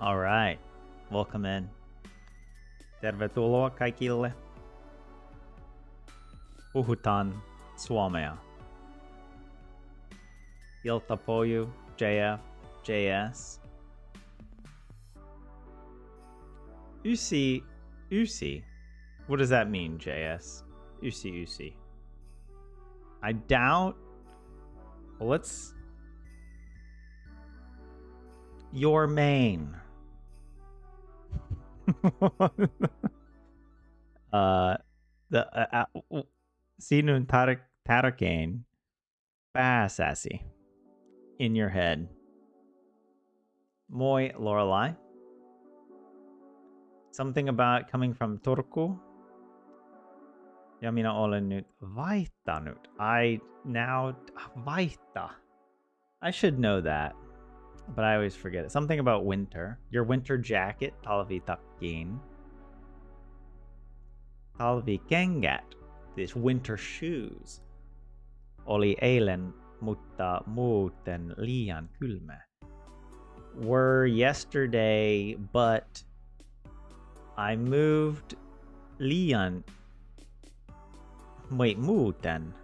All right. Welcome in. Tervetuloa kaikille. Puhutaan suomea. Iltapoju, JF, JS. Usi. What does that mean, JS? Usi. I doubt. Well, let's. Your main. Sinun tarakain pääsäsi. In your head. Moi Lorelai. Something about coming from Turku. Ja minä olen nyt vaihtanut. Vaihta. I should know that, but I always forget it. Something about winter. Your winter jacket, talvitakkiin. Talvikengät, these winter shoes. Oli eilen, mutta muuten liian kylmä. Were yesterday, but I moved liian. Wait, muuten.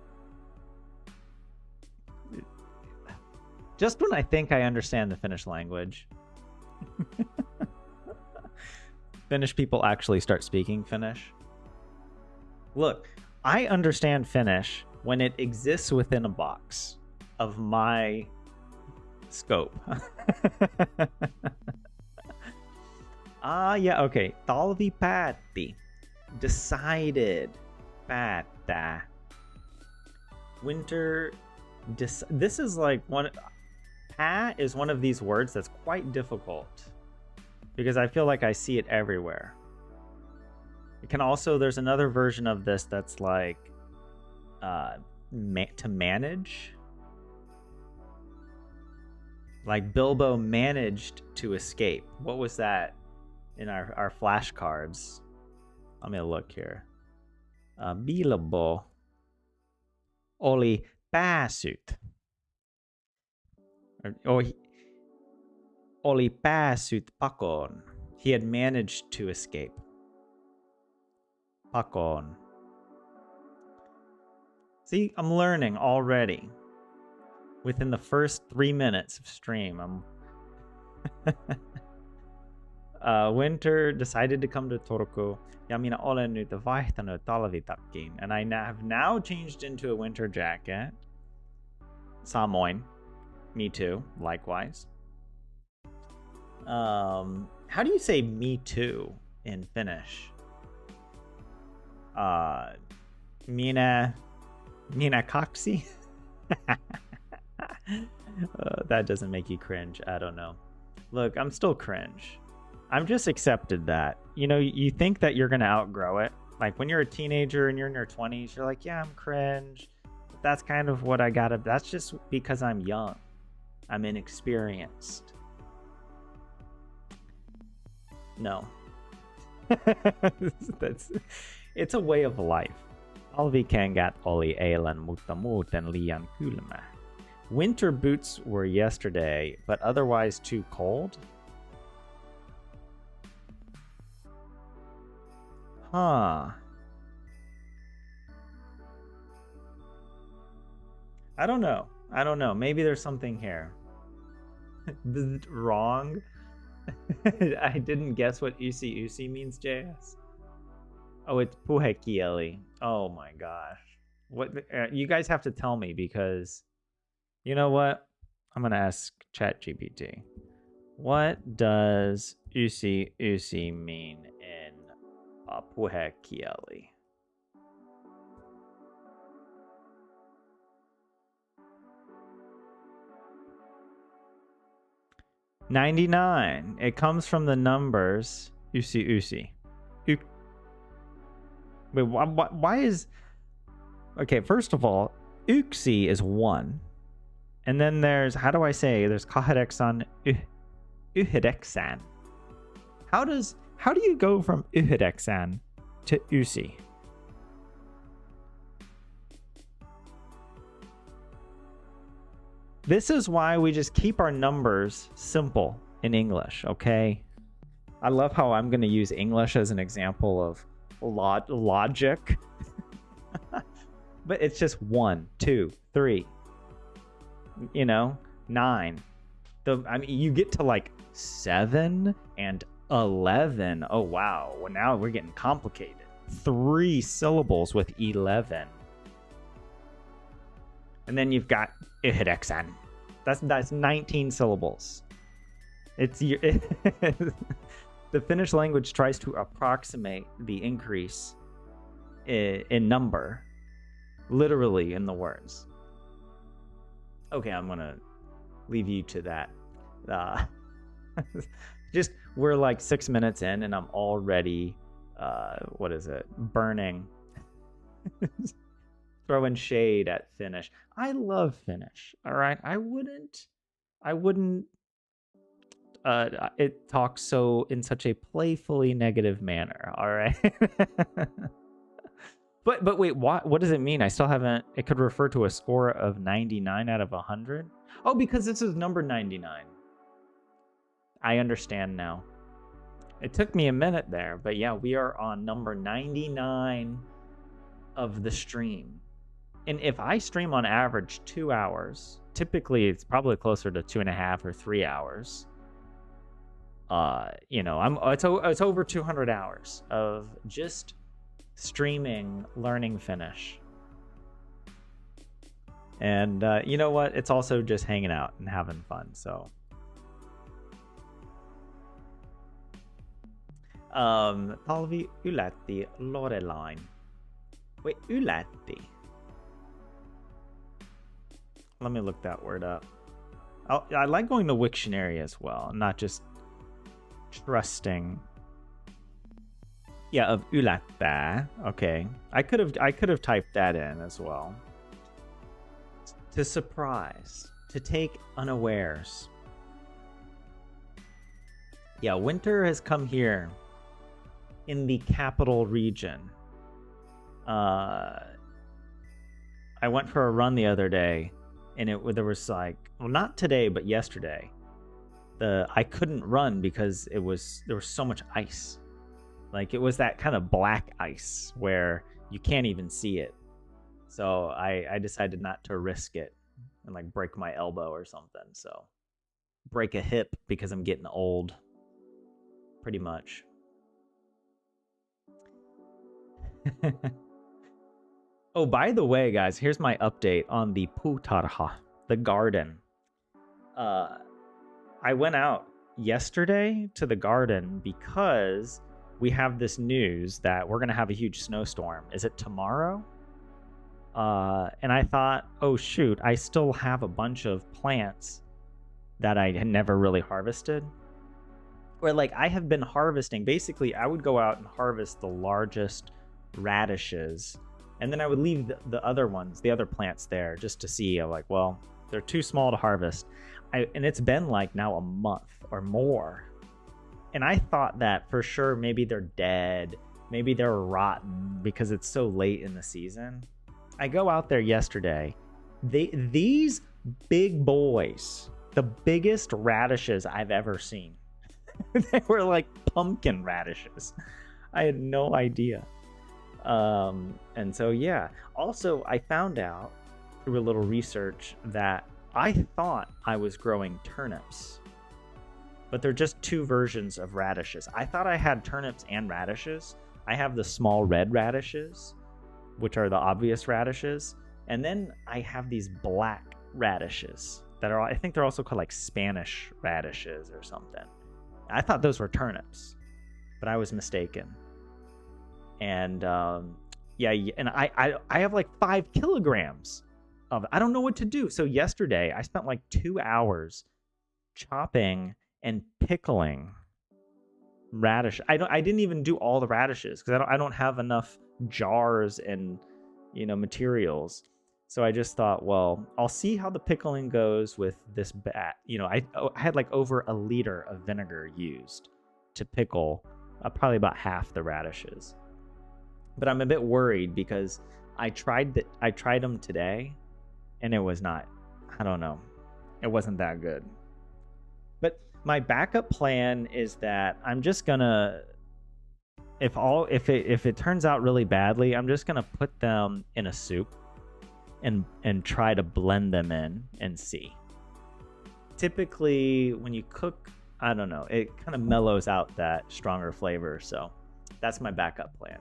Just when I think I understand the Finnish language. Finnish people actually start speaking Finnish. Look, I understand Finnish when it exists within a box of my scope. Yeah, okay. Talvi päätti. Decided. Päättää. Winter. This is like one. Pää is one of these words that's quite difficult because I feel like I see it everywhere. It can also, there's another version of this that's like to manage. Like Bilbo managed to escape. What was that in our flashcards? Let me look here. Bilbo oli päässyt. Oli päässyt pakoon. He had managed to escape. Pakoon. See, I'm learning already. Within the first 3 minutes of stream, Winter decided to come to Turku. Ja minä olen nyt vaihtanut talvitakkiin. And I have now changed into a winter jacket. Samoin. Me too. Likewise. How do you say me too in Finnish? Minä kaksi? That doesn't make you cringe. I don't know. Look, I'm still cringe. I'm just accepted that. You know, you think that you're going to outgrow it. Like when you're a teenager and you're in your 20s, you're like, yeah, I'm cringe. But that's kind of what I gotta. That's just because I'm young. I'm inexperienced. No. It's a way of life. Talvikengät oli eilen, mutta muuten liian kylmä. Winter boots were yesterday, but otherwise too cold? Huh. I don't know. Maybe there's something here. Wrong. I didn't guess what usi means, JS. Oh, it's puhekieli. Oh my gosh. What? You guys have to tell me because, you know what? I'm gonna ask ChatGPT. What does usi mean in puhekieli? $99. It comes from the numbers usi. Wait, why is... Okay, first of all, yksi is 1. And then there's... How do I say? There's kahdeksan, yhdeksän. How do you go from yhdeksän to usi? This is why we just keep our numbers simple in English, okay? I love how I'm going to use English as an example of logic. But it's just 1, 2, 3, 9. I mean, you get to like 7 and 11. Oh, wow. Well, now we're getting complicated. 3 syllables with 11. And then you've got ihreksan. That's 19 syllables. The Finnish language tries to approximate the increase in number, literally in the words. Okay, I'm gonna leave you to that. We're like 6 minutes in, and I'm already, burning. Throwing shade at Finnish. I love Finnish. All right, I wouldn't. It talks so in such a playfully negative manner. All right. But wait, what does it mean? I still haven't. It could refer to a score of 99 out of 100. Oh, because this is number 99. I understand now. It took me a minute there, but yeah, we are on number 99 of the stream. And if I stream on average 2 hours, typically it's probably closer to 2.5 or 3 hours. It's over 200 hours of just streaming, learning Finnish. And you know what? It's also just hanging out and having fun. So, talvi yllätti Lorelain. Wait, yllätti. Let me look that word up. I like going to Wiktionary as well, not just trusting. Yeah, of yllättää. Okay, I could have typed that in as well. To surprise, to take unawares. Yeah, winter has come here in the capital region. I went for a run the other day, and there was like, well, not today, but yesterday. I couldn't run because there was so much ice. Like, it was that kind of black ice where you can't even see it. So I decided not to risk it and like break my elbow or something. So break a hip because I'm getting old, pretty much. Oh, by the way, guys, here's my update on the puutarha, the garden. I went out yesterday to the garden because we have this news that we're going to have a huge snowstorm. Is it tomorrow? And I thought, oh, shoot, I still have a bunch of plants that I had never really harvested. Or like I have been harvesting. Basically, I would go out and harvest the largest radishes. And then I would leave the other ones, the other plants there just to see. I'm like, well, they're too small to harvest. And it's been like now a month or more. And I thought that for sure maybe they're dead. Maybe they're rotten because it's so late in the season. I go out there yesterday. These big boys, the biggest radishes I've ever seen. They were like pumpkin radishes. I had no idea. And so, yeah. Also, I found out through a little research that I thought I was growing turnips, but they're just two versions of radishes. I thought I had turnips and radishes. I have the small red radishes, which are the obvious radishes. And then I have these black radishes that are, I think they're also called like Spanish radishes or something. I thought those were turnips, but I was mistaken. And yeah, and I have like 5 kilograms of it. I don't know what to do. So yesterday I spent like 2 hours chopping and pickling radish. I didn't even do all the radishes because I don't have enough jars and materials. So I just thought, well, I'll see how the pickling goes with this bat. I had like over a liter of vinegar used to pickle probably about half the radishes. But I'm a bit worried because I tried them today and it was not, I don't know. It wasn't that good. But My backup plan is that I'm just gonna, if it turns out really badly, I'm just gonna put them in a soup and try to blend them in and see. Typically, when you cook, I don't know, it kind of mellows out that stronger flavor. So that's my backup plan.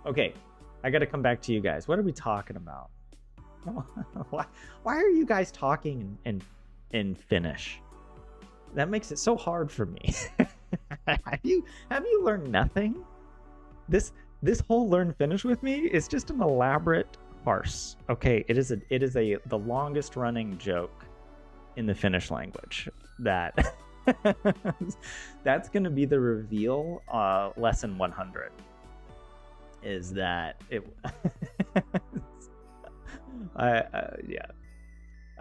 Okay, I got to come back to you guys. What are we talking about? Why are you guys talking in Finnish? That makes it so hard for me. have you learned nothing? This whole learn Finnish with me is just an elaborate farce. Okay, it is the longest running joke in the Finnish language. That that's gonna be the reveal. Lesson 100 is that it. Yeah.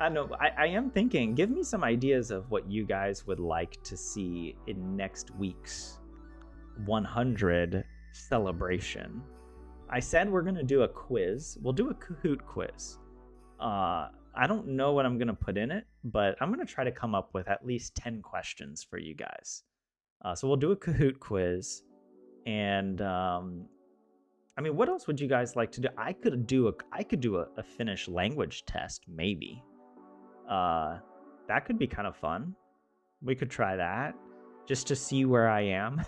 I know. I am thinking. Give me some ideas of what you guys would like to see in next week's 100 celebration. I said we're gonna do a quiz. We'll do a Kahoot quiz. I don't know what I'm gonna put in it, but I'm gonna try to come up with at least 10 questions for you guys. So we'll do a Kahoot quiz, and I mean, what else would you guys like to do? I could do a Finnish language test, maybe. That could be kind of fun. We could try that just to see where I am.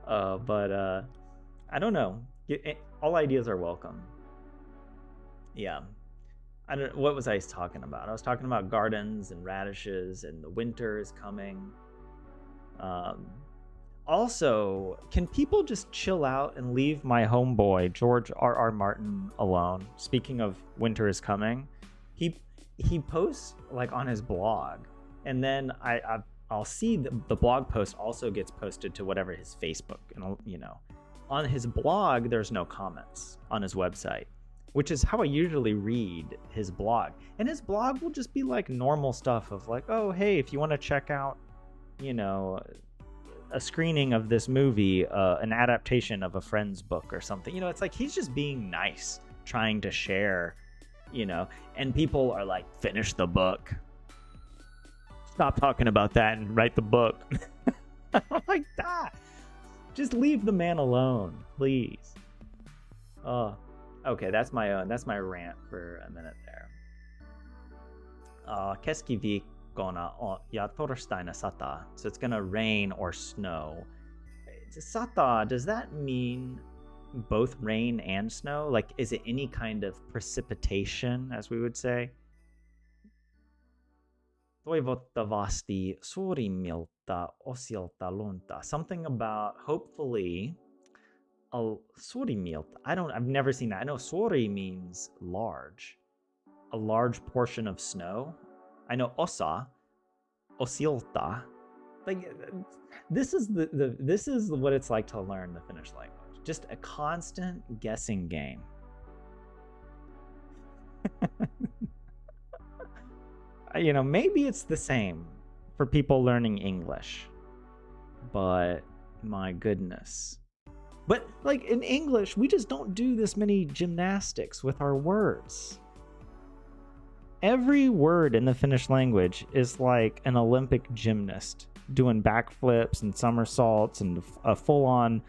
But I don't know. All ideas are welcome. Yeah. I don't. What was I talking about? I was talking about gardens and radishes, and the winter is coming. Also, can people just chill out and leave my homeboy George R.R. Martin alone? Speaking of winter is coming, he posts like on his blog, and then I'll see the blog post also gets posted to whatever his Facebook, and on his blog there's no comments on his website, which is how I usually read his blog, and his blog will just be like normal stuff of like, oh hey, if you want to check out, a screening of this movie, an adaptation of a friend's book or something. It's like he's just being nice, trying to share, and people are like, finish the book. Stop talking about that and write the book. Like that. Just leave the man alone, please. Oh, okay, that's my rant for a minute there. Keskivi. Ja torstaina sataa. So it's gonna rain or snow. Sataa, does that mean both rain and snow? Like, is it any kind of precipitation, as we would say? Toivottavasti suurimmilta osilta lunta. Something about hopefully suurimmilta. I've never seen that. I know suuri means large. A large portion of snow. I know osilta. Like, this is this is what it's like to learn the Finnish language. Just a constant guessing game. Maybe it's the same for people learning English, but my goodness. But like in English, we just don't do this many gymnastics with our words. Every word in the Finnish language is like an Olympic gymnast doing backflips and somersaults and a full-on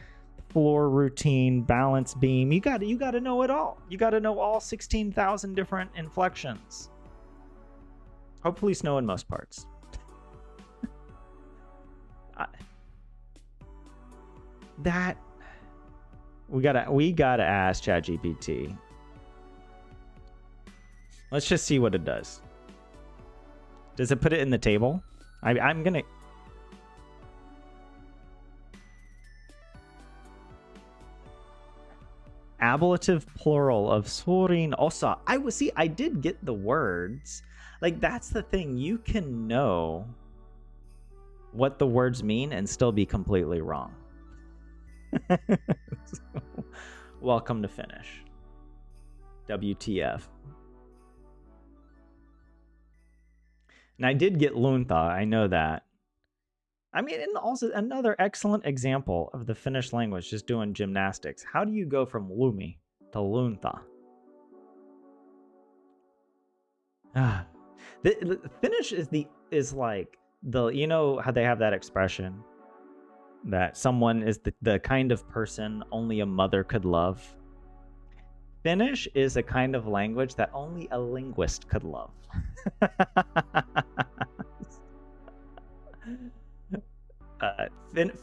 floor routine, balance beam. You got to know it all. You got to know all 16,000 different inflections. Hopefully snow in most parts. We gotta ask ChatGPT. Let's just see what it does. Does it put it in the table? I'm gonna... Ablative plural of suurin osa. I did get the words. Like, that's the thing. You can know what the words mean and still be completely wrong. So, welcome to Finnish. WTF. And I did get lunta, I know that. I mean, and also another excellent example of the Finnish language just doing gymnastics. How do you go from lumi to lunta? Finnish is like you know how they have that expression that someone is the kind of person only a mother could love. Finnish is a kind of language that only a linguist could love.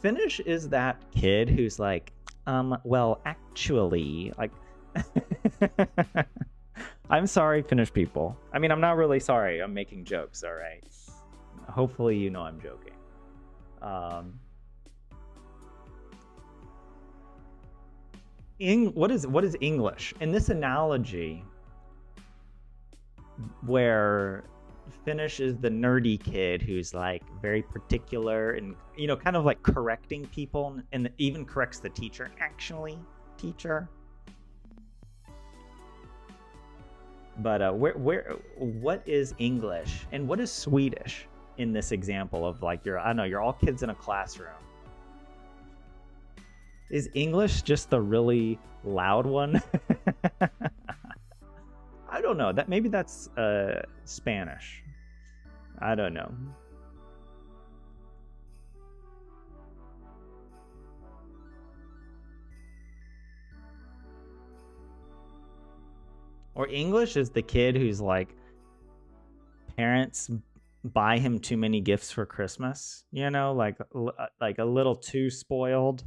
Finnish is that kid who's like, well, actually, like, I'm sorry, Finnish people. I mean, I'm not really sorry. I'm making jokes, all right? Hopefully you know I'm joking. What is English? In this analogy, where Finnish is the nerdy kid who's like very particular and, you know, kind of like correcting people and even corrects the teacher. Actually, teacher. But what is English and what is Swedish in this example of like I don't know, you're all kids in a classroom. Is English just the really loud one? I don't know. Maybe that's Spanish. I don't know. Or English is the kid who's like, parents buy him too many gifts for Christmas, you know, like a little too spoiled.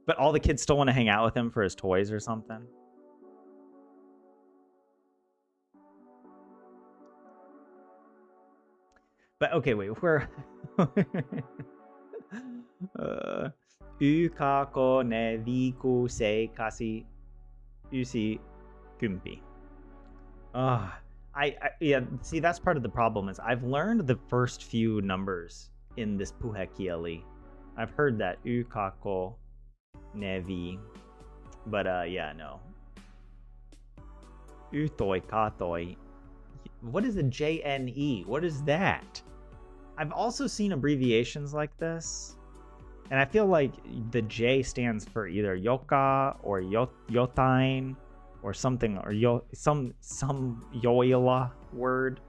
But all the kids still want to hang out with him for his toys or something. But okay, wait, where Ukako ne viku se kasi usi kumpi. Yeah, see, that's part of the problem is I've learned the first few numbers in this puhekieli. I've heard that ukako nevi, but yeah, no. Utoi katoi. What is a JNE? What is that? I've also seen abbreviations like this, and I feel like the J stands for either yoka or yotain or something, or some yoila word.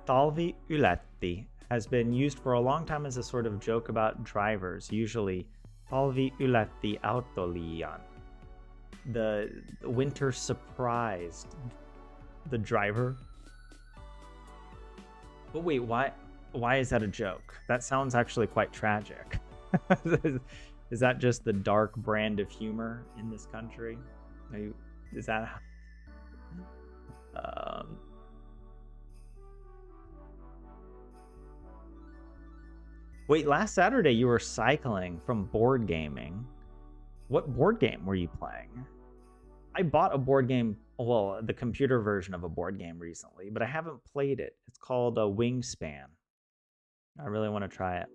Talvi ylätti has been used for a long time as a sort of joke about drivers, usually talvi ylätti autoliian. The winter surprised the driver. But wait, why is that a joke? That sounds actually quite tragic. Is that just the dark brand of humor in this country? Is that Wait, last Saturday you were cycling from board gaming. What board game were you playing? I bought a board game, well, the computer version of a board game recently, but I haven't played it. It's called Wingspan. I really want to try it.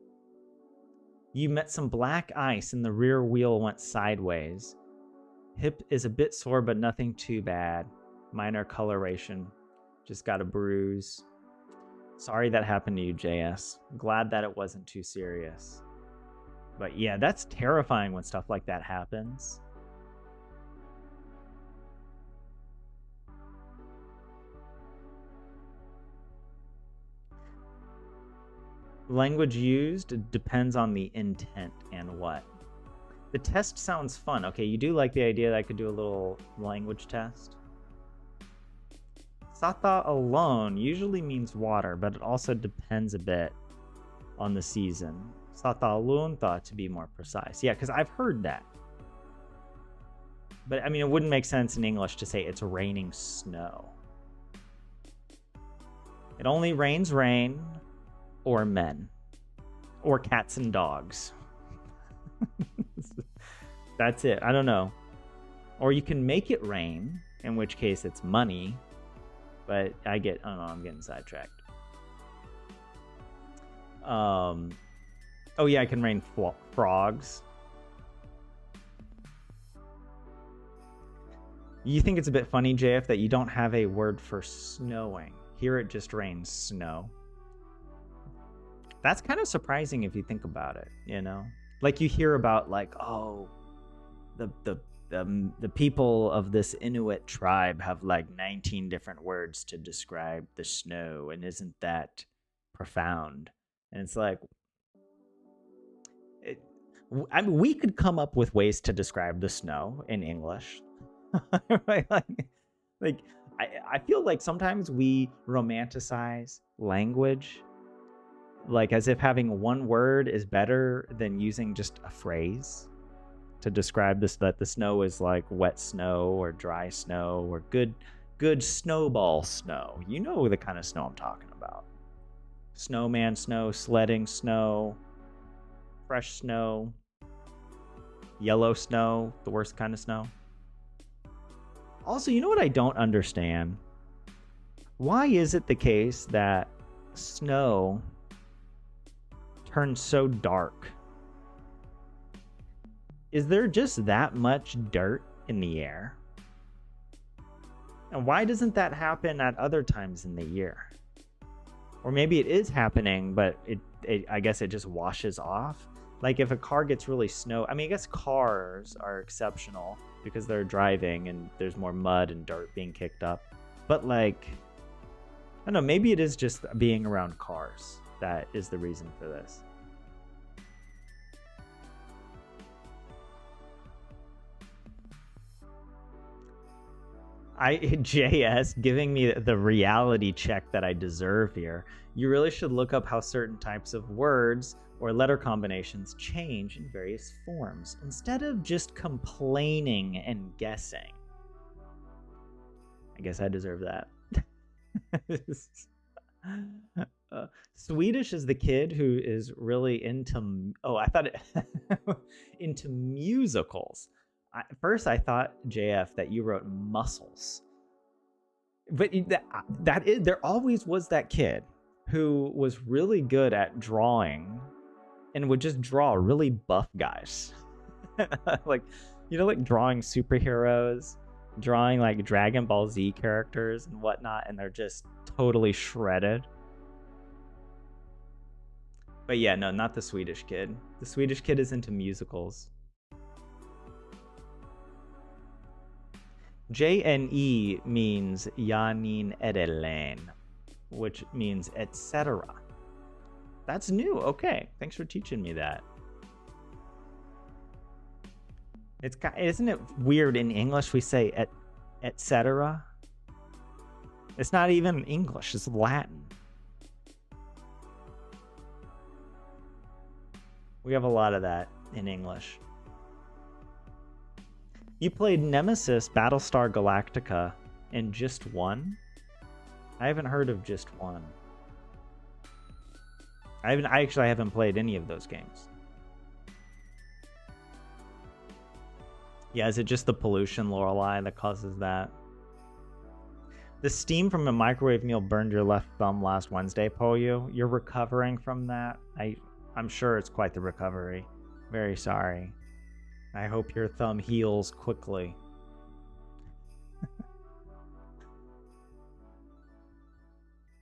You met some black ice and the rear wheel went sideways. Hip is a bit sore, but nothing too bad. Minor coloration. Just got a bruise. Sorry that happened to you, JS. Glad that it wasn't too serious. But yeah, that's terrifying when stuff like that happens. Language used depends on the intent and what. The test sounds fun. Okay, you do like the idea that I could do a little language test? Sata alone usually means water, but it also depends a bit on the season. Sata lunta, to be more precise. Yeah, because I've heard that. But I mean, it wouldn't make sense in English to say it's raining snow. It only rains rain or men or cats and dogs. That's it. I don't know. Or you can make it rain, in which case it's money. But I don't know, I'm getting sidetracked. Oh yeah, I can rain frogs. You think it's a bit funny, JF, that you don't have a word for snowing. Here it just rains snow. That's kind of surprising if you think about it, you know? Like you hear about like, oh, the the people of this Inuit tribe have like 19 different words to describe the snow, and isn't that profound? And it's like, I mean, we could come up with ways to describe the snow in English. Right? Like I feel like sometimes we romanticize language, like as if having one word is better than using just a phrase to describe this, that the snow is like wet snow or dry snow or good snowball snow. You know the kind of snow I'm talking about. Snowman snow, sledding snow, fresh snow, yellow snow, the worst kind of snow. Also, you know what I don't understand? Why is it the case that snow turns so dark? Is there just that much dirt in the air? And why doesn't that happen at other times in the year? Or maybe it is happening, but I guess it just washes off. Like if a car gets really snow, I mean, I guess cars are exceptional because they're driving and there's more mud and dirt being kicked up. But like, I don't know, maybe it is just being around cars that is the reason for this. JS giving me the reality check that I deserve here. You really should look up how certain types of words or letter combinations change in various forms instead of just complaining and guessing. I guess I deserve that. Swedish is the kid who is really into, into musicals. First, I thought, JF, that you wrote muscles. But there always was that kid who was really good at drawing and would just draw really buff guys. Like, you know, like drawing superheroes, drawing like Dragon Ball Z characters and whatnot, and they're just totally shredded. But yeah, no, not the Swedish kid. The Swedish kid is into musicals. JNE means Janin Edelen, which means etc. That's new. Okay, thanks for teaching me that. Isn't it weird in English we say etc? It's not even English, it's Latin. We have a lot of that in English. You played Nemesis Battlestar Galactica in just one? I haven't heard of just one. I actually haven't played any of those games. Yeah, is it just the pollution, Lorelei, that causes that? The steam from a microwave meal burned your left thumb last Wednesday, Poyu. You're recovering from that? I'm sure it's quite the recovery. Very sorry. I hope your thumb heals quickly.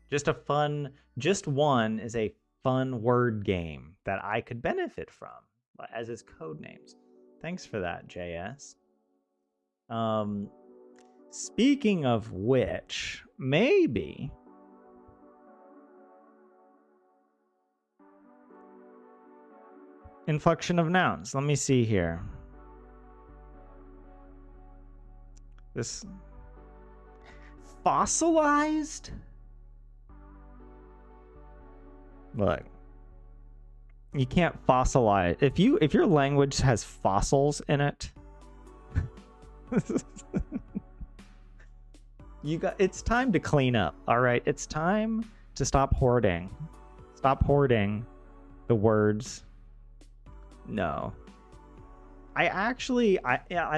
Just one is a fun word game that I could benefit from as its code names. Thanks for that, JS. Speaking of which, maybe inflection of nouns. Let me see here. This fossilized? Look, you can't fossilize. If your language has fossils in it, it's time to clean up. All right, it's time to stop hoarding. Stop hoarding the words. No. I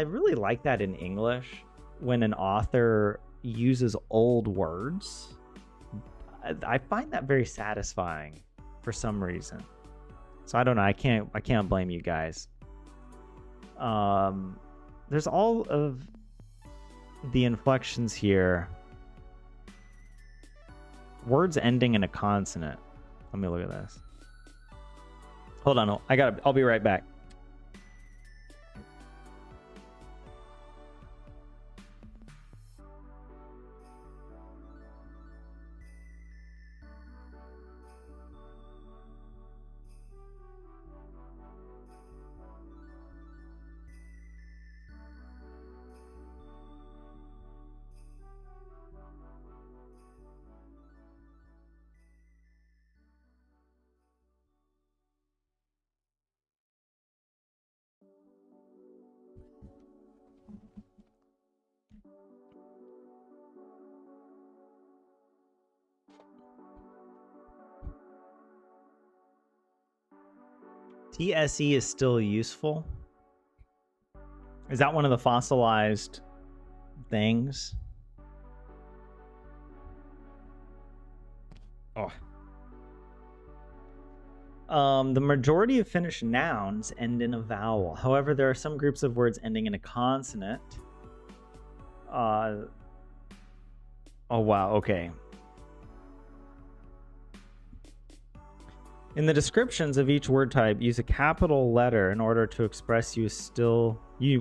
really like that in English when an author uses old words. I find that very satisfying for some reason. So I don't know. I can't blame you guys. There's all of the inflections here. Words ending in a consonant. Let me look at this. Hold on. I'll be right back. PSE is still useful. Is that one of the fossilized things? Oh. The majority of Finnish nouns end in a vowel. However, there are some groups of words ending in a consonant. Oh, wow. Okay. In the descriptions of each word type, use a capital letter in order to express you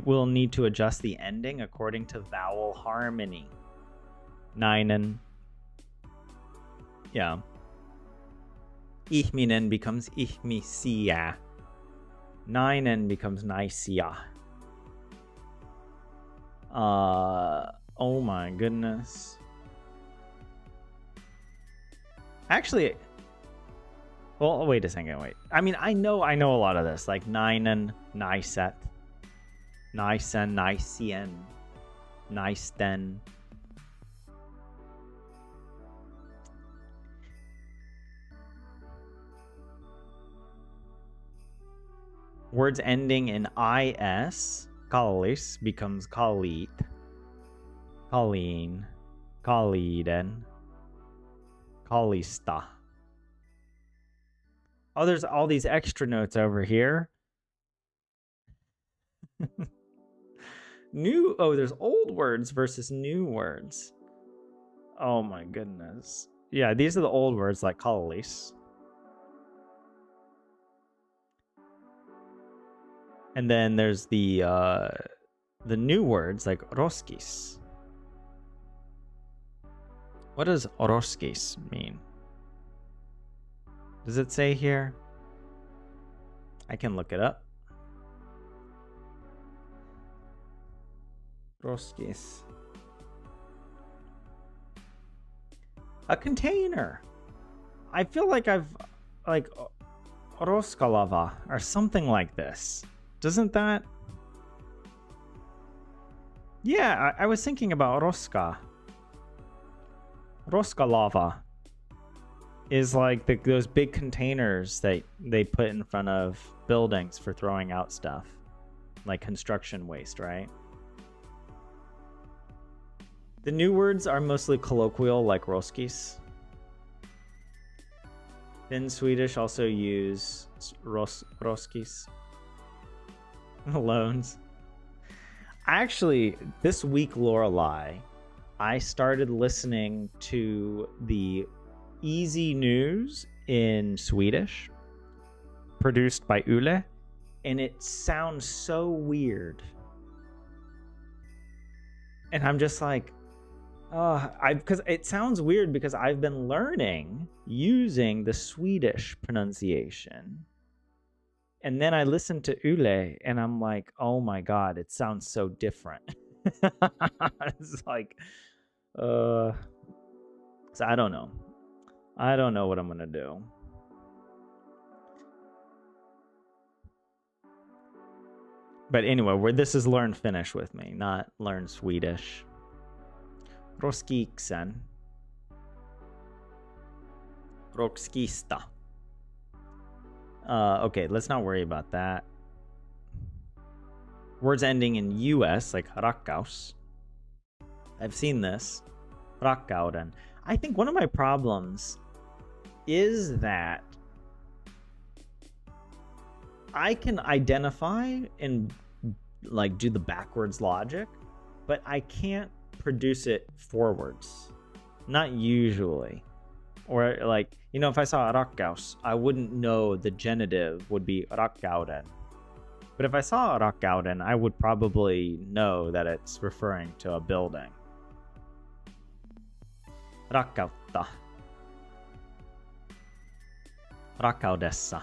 will need to adjust the ending according to vowel harmony. Nainen. Yeah. Ihminen becomes ihmisiä. Nainen becomes naisia. Oh my goodness. Actually, well, wait a second, wait. I mean, I know a lot of this, like nainen, naiset, naisen, naisien, naisten. Words ending in is, kallis becomes kalliit, kalliin, kalliiden, kallista. Oh, there's all these extra notes over here. There's old words versus new words. Oh my goodness. Yeah, these are the old words like kallis. And then there's the new words like roskis. What does roskis mean? Does it say here? I can look it up. Roskis. A container. I feel like I've like roskalava or something like this. Doesn't that? Yeah, I was thinking about roska. Roskalava is like those big containers that they put in front of buildings for throwing out stuff, like construction waste, right? The new words are mostly colloquial, like roskis. Then Swedish also use roskis. Loans. Actually, this week, Lorelei, I started listening to the Easy News in Swedish, produced by Yle, and it sounds so weird. And I'm just like, because it sounds weird because I've been learning using the Swedish pronunciation. And then I listened to Yle and I'm like, oh my God, it sounds so different. It's like, so I don't know. I don't know what I'm going to do. But anyway, this is learn Finnish with me, not learn Swedish. Roskiksen. Rokskista. Okay, let's not worry about that. Words ending in US, like rakkaus. I've seen this. Rakkauden. I think one of my problems is that I can identify and like do the backwards logic, but I can't produce it forwards. Not usually. Or like, you know, if I saw rakkaus, I wouldn't know the genitive would be rakkauden. But if I saw rakkauden, I would probably know that it's referring to a building. Rakkautta. Rakkaudessa.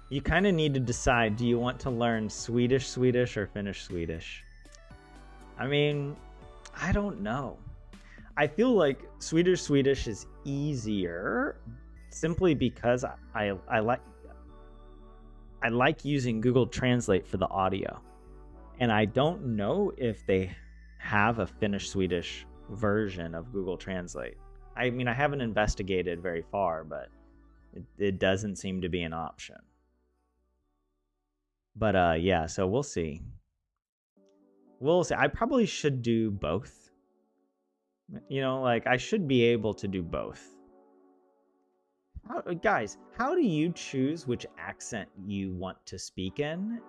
You kind of need to decide, do you want to learn Swedish or Finnish? I mean, I don't know. I feel like Swedish is easier simply because I like using Google Translate for the audio. And I don't know if they have a Finnish version of Google Translate. I mean, I haven't investigated very far, but It doesn't seem to be an option. But yeah, so we'll see. We'll see. I probably should do both. You know, like I should be able to do both. Guys, how do you choose which accent you want to speak in,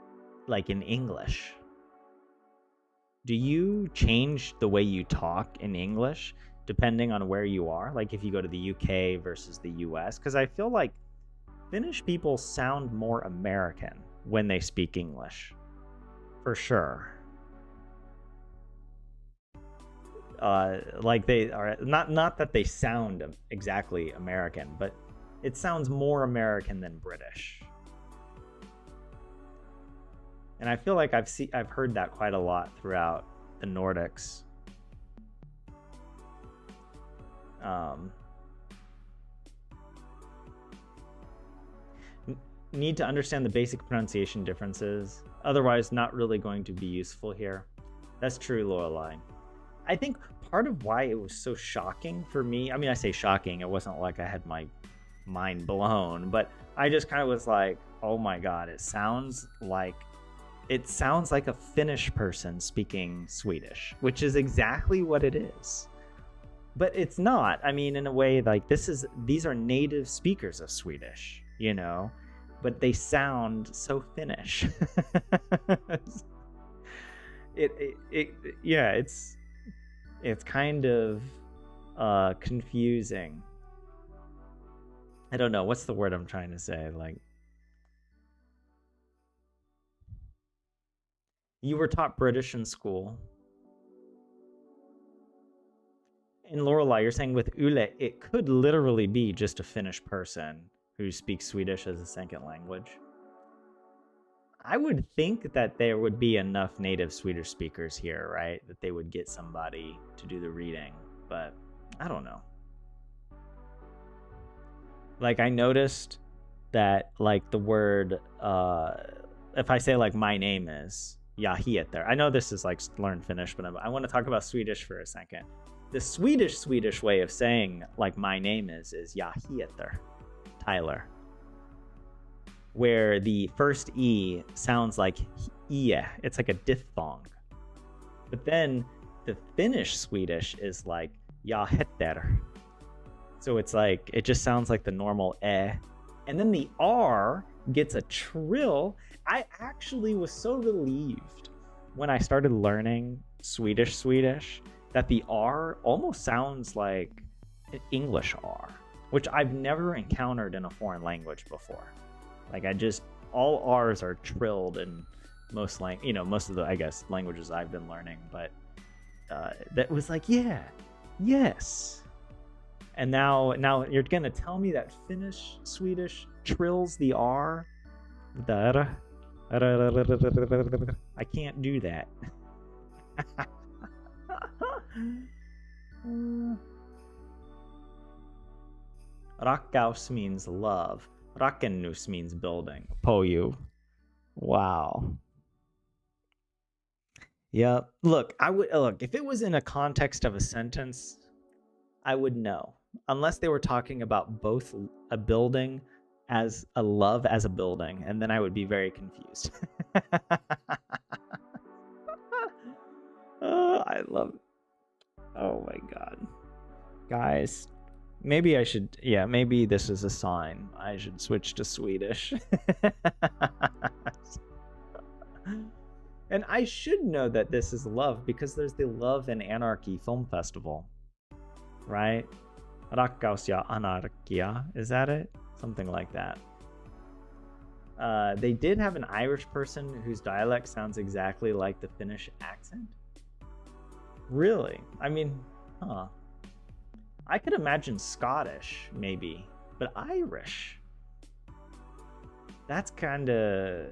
like in English? Do you change the way you talk in English depending on where you are? Like if you go to the UK versus the US? Because I feel like Finnish people sound more American when they speak English, for sure. Like they are not that they sound exactly American, but it sounds more American than British. And I feel like I've heard that quite a lot throughout the Nordics. Need to understand the basic pronunciation differences. Otherwise, not really going to be useful here. That's true, Lorelai. I think part of why it was so shocking for me, I mean, I say shocking, it wasn't like I had my mind blown, but I just kind of was like, oh my god, it sounds like a Finnish person speaking Swedish, which is exactly what it is. But it's not. I mean, in a way, like these are native speakers of Swedish, you know, but they sound so Finnish. Yeah, it's kind of confusing. I don't know, what's the word I'm trying to say? Like, you were taught British in school. In Lorelai, you're saying with Yle, it could literally be just a Finnish person who speaks Swedish as a second language. I would think that there would be enough native Swedish speakers here, right? That they would get somebody to do the reading, but I don't know. Like, I noticed that, like, the word, if I say, like, my name is, jag heter. I know this is, like, learn Finnish, but I want to talk about Swedish for a second. The Swedish way of saying, like, my name is jag heter Tyler. Where the first E sounds like ie. It's like a diphthong. But then the Finnish Swedish is like jag heter. So it's like, it just sounds like the normal e. And then the R gets a trill. I actually was so relieved when I started learning Swedish that the R almost sounds like an English R, which I've never encountered in a foreign language before. Like, all R's are trilled in most of the, I guess, languages I've been learning, but that was like, yeah, yes. And now you're gonna tell me that Finnish Swedish trills the R? I can't do that. Rakkaus means love. Rakennus means building. Poju. Wow. Yeah. Look, if it was in a context of a sentence, I would know. Unless they were talking about both a building as a love as a building, and then I would be very confused. I love it. Oh my god. Guys, maybe this is a sign. I should switch to Swedish. And I should know that this is love because there's the Love and Anarchy Film Festival. Right? Rakkaus ja anarkia. Is that it? Something like that. They did have an Irish person whose dialect sounds exactly like the Finnish accent. Really? I mean, huh. I could imagine Scottish, maybe, but Irish. That's kind of...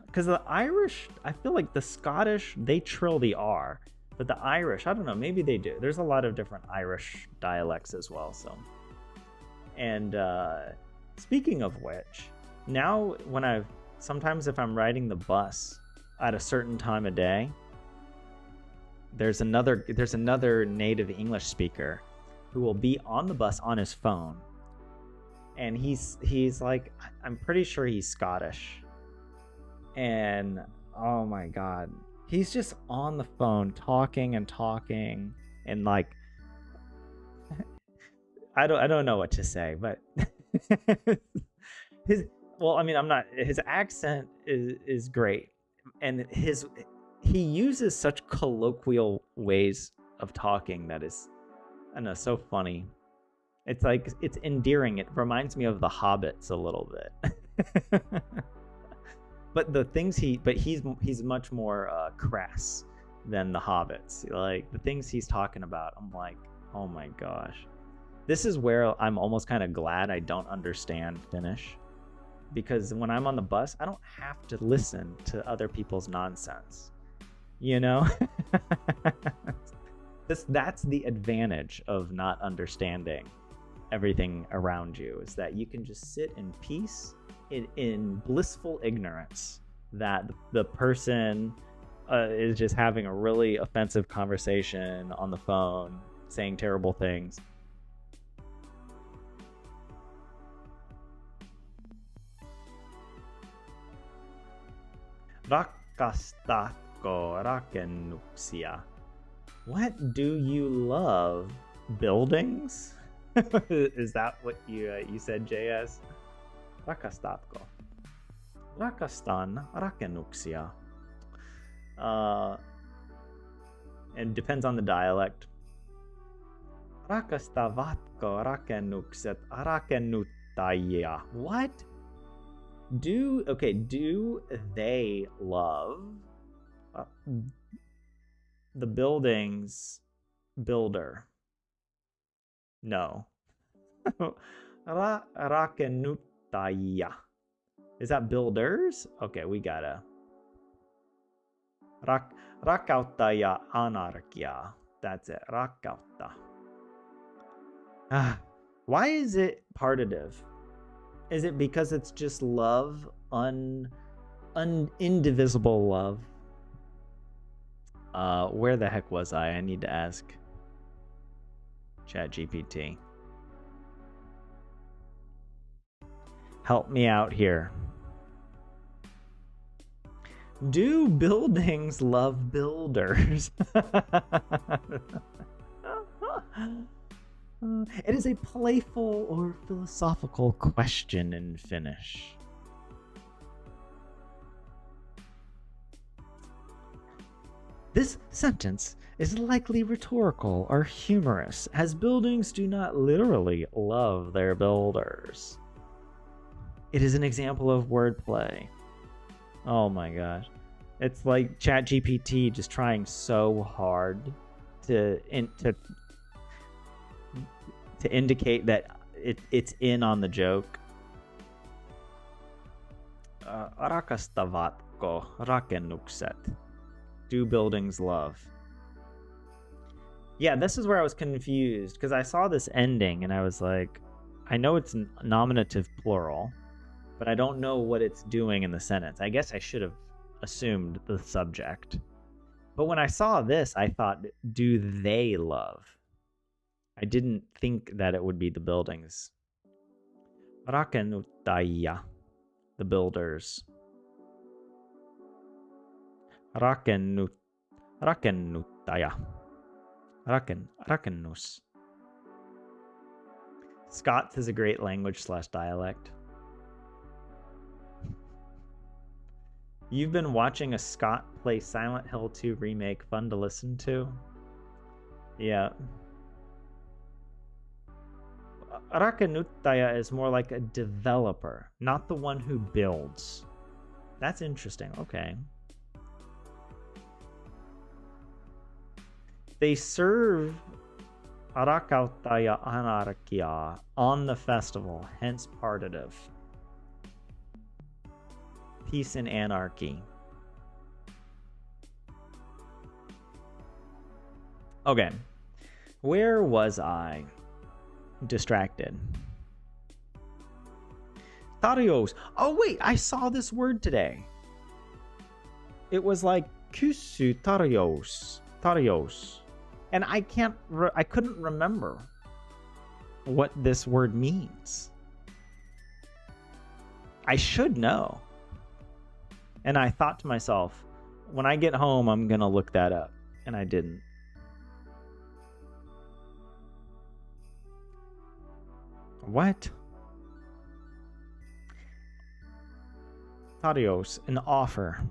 Because the Irish, I feel like the Scottish, they trill the R, but the Irish, I don't know, maybe they do. There's a lot of different Irish dialects as well, so. And speaking of which, now sometimes if I'm riding the bus at a certain time of day, there's another native English speaker who will be on the bus on his phone, and he's like, I'm pretty sure he's Scottish. And oh my god, he's just on the phone talking and talking, and like I don't know what to say, but his his accent is great, and he uses such colloquial ways of talking that is, I don't know, so funny. It's like, it's endearing. It reminds me of the Hobbits a little bit. But the things he's much more crass than the Hobbits. Like the things he's talking about, I'm like, oh my gosh. This is where I'm almost kind of glad I don't understand Finnish, because when I'm on the bus, I don't have to listen to other people's nonsense. You know? That's the advantage of not understanding everything around you, is that you can just sit in peace, in blissful ignorance that the person is just having a really offensive conversation on the phone, saying terrible things. Rakastatko rakennuksia. What do you love? Buildings? Is that what you said, JS? Rakastatko. Rakastan rakennuksia. It depends on the dialect. Rakastavatko rakennukset rakennuttajia. What? Do they love the building's builder? No. Rakennuttajia. Is that builders? Okay, we gotta. Rakkautta anarkia. That's it. Rakkautta. Why is it partitive? Is it because it's just love, indivisible love? Where the heck was I? I need to ask ChatGPT. Help me out here. Do buildings love builders? It is a playful or philosophical question in Finnish. This sentence is likely rhetorical or humorous, as buildings do not literally love their builders. It is an example of wordplay. Oh my gosh. It's like ChatGPT just trying so hard to indicate that it's in on the joke. Rakastavatko rakennukset. Do buildings love? Yeah, this is where I was confused, because I saw this ending and I was like, I know it's nominative plural, but I don't know what it's doing in the sentence. I guess I should have assumed the subject. But when I saw this, I thought, do they love? I didn't think that it would be the buildings. Rakennuttajia, the builders. Rakennuttaja. Rakennus. Scots is a great language / dialect. You've been watching a Scot play Silent Hill 2 remake. Fun to listen to? Yeah. Rakennuttaja is more like a developer, not the one who builds. That's interesting. Okay. They serve Rakkautta anarkia on the festival, hence partitive. Peace and anarchy. Okay. Where was I? Distracted. Tarios. Oh wait, I saw this word today. It was like kusu tarios. Tarios. And I couldn't remember what this word means. I should know. And I thought to myself, when I get home, I'm going to look that up. And I didn't. What? Tarios, an offer.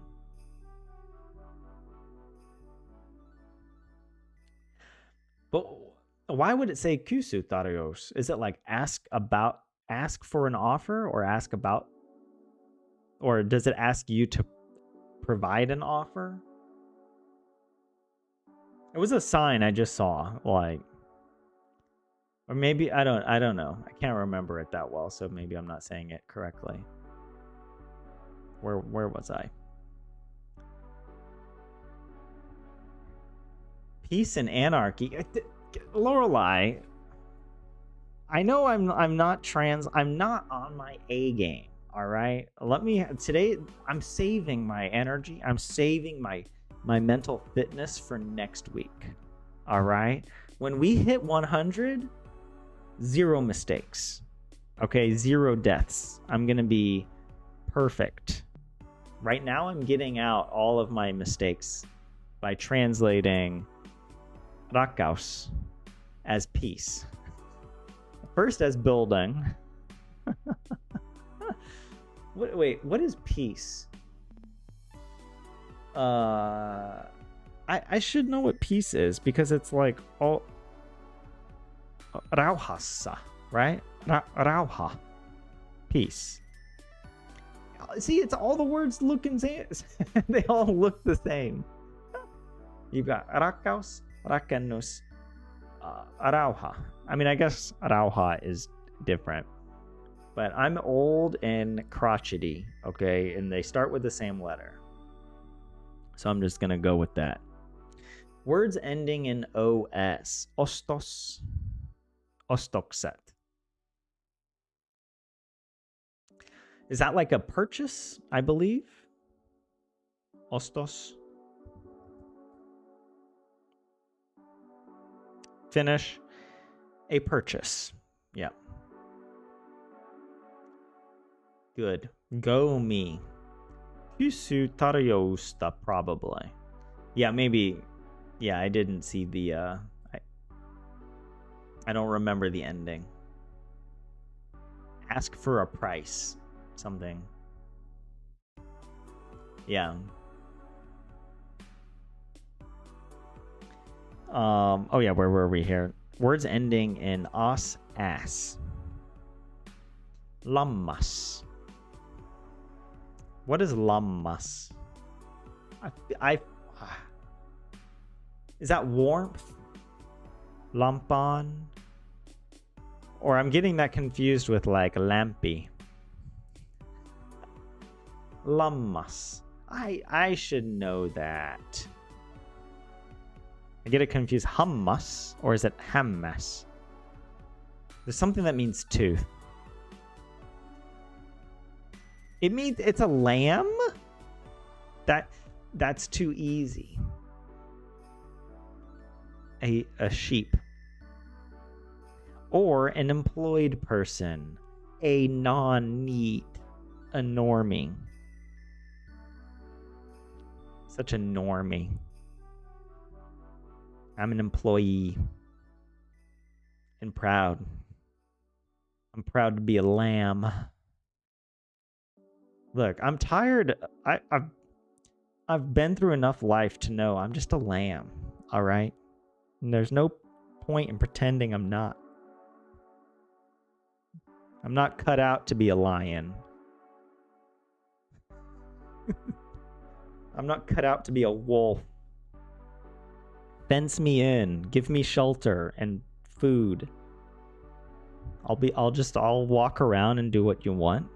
But why would it say Kusu Tarios? Is it like ask for an offer, or ask about, or does it ask you to provide an offer? It was a sign I just saw, like, or maybe I don't know. I can't remember it that well, so maybe I'm not saying it correctly. Where was I? Peace and anarchy. Lorelei, I know I'm not I'm not on my A game. All right, today I'm saving my energy. I'm saving my mental fitness for next week. All right, when we hit 100, 0 mistakes. Okay, 0 deaths. I'm gonna be perfect. Right now, I'm getting out all of my mistakes by translating Rakaus as peace. First as building. Wait, what is peace? I should know what peace is, because it's like all Rauhassa, right? Rauha. Peace. See, it's all the words look and say they all look the same. You've got Rakaus, Rakanus, Arauha. I mean, I guess Arauha is different. But I'm old and crotchety, okay? And they start with the same letter. So I'm just going to go with that. Words ending in OS. Ostos. Ostokset. Is that like a purchase, I believe? Ostos. Finnish. A purchase. Yep. Good. Go me. Hysu tarjousta, probably. Yeah, maybe. Yeah, I didn't see the I don't remember the ending. Ask for a price. Something. Yeah. Oh yeah, where were we here? Words ending in os, ass. Lammas. What is lammas? Is that warmth? Lampan? Or I'm getting that confused with like lampy. Lammas. I should know that. I get it confused. Hummus, or is it hammas? There's something that means tooth. It means it's a lamb? That's too easy. A sheep. Or an employed person. A non-neat. A normie. Such a normie. I'm an employee. And proud. I'm proud to be a lamb. Look, I'm tired. I've been through enough life to know I'm just a lamb. All right? And there's no point in pretending I'm not. I'm not cut out to be a lion. I'm not cut out to be a wolf. Fence me in. Give me shelter and food. I'll walk around and do what you want.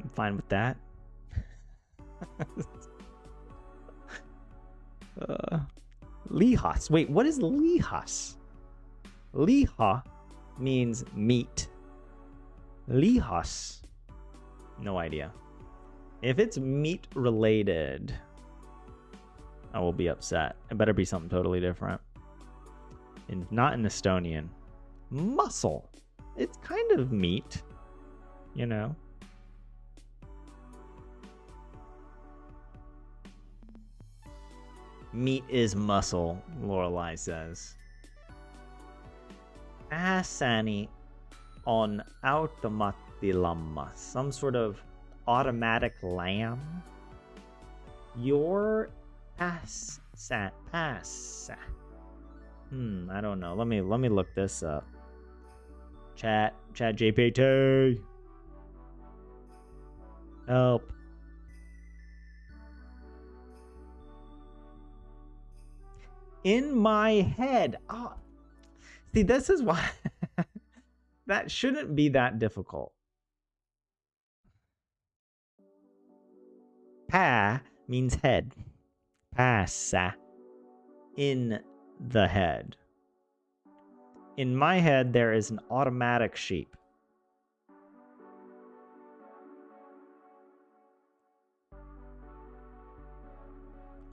I'm fine with that. Lihas. Wait, what is lihas? Liha means meat. Lihas. No idea. If it's meat related, I will be upset. It better be something totally different. And not in Estonian. Muscle. It's kind of meat, you know. Meat is muscle, Lorelai says. Asani on automatilamma. Some sort of automatic lamb. Your pass. I don't know. Let me look this up. Chat GPT. Help. In my head. Oh. See, this is why that shouldn't be that difficult. Pa means head. Passa. In the head. In my head, there is an automatic sheep.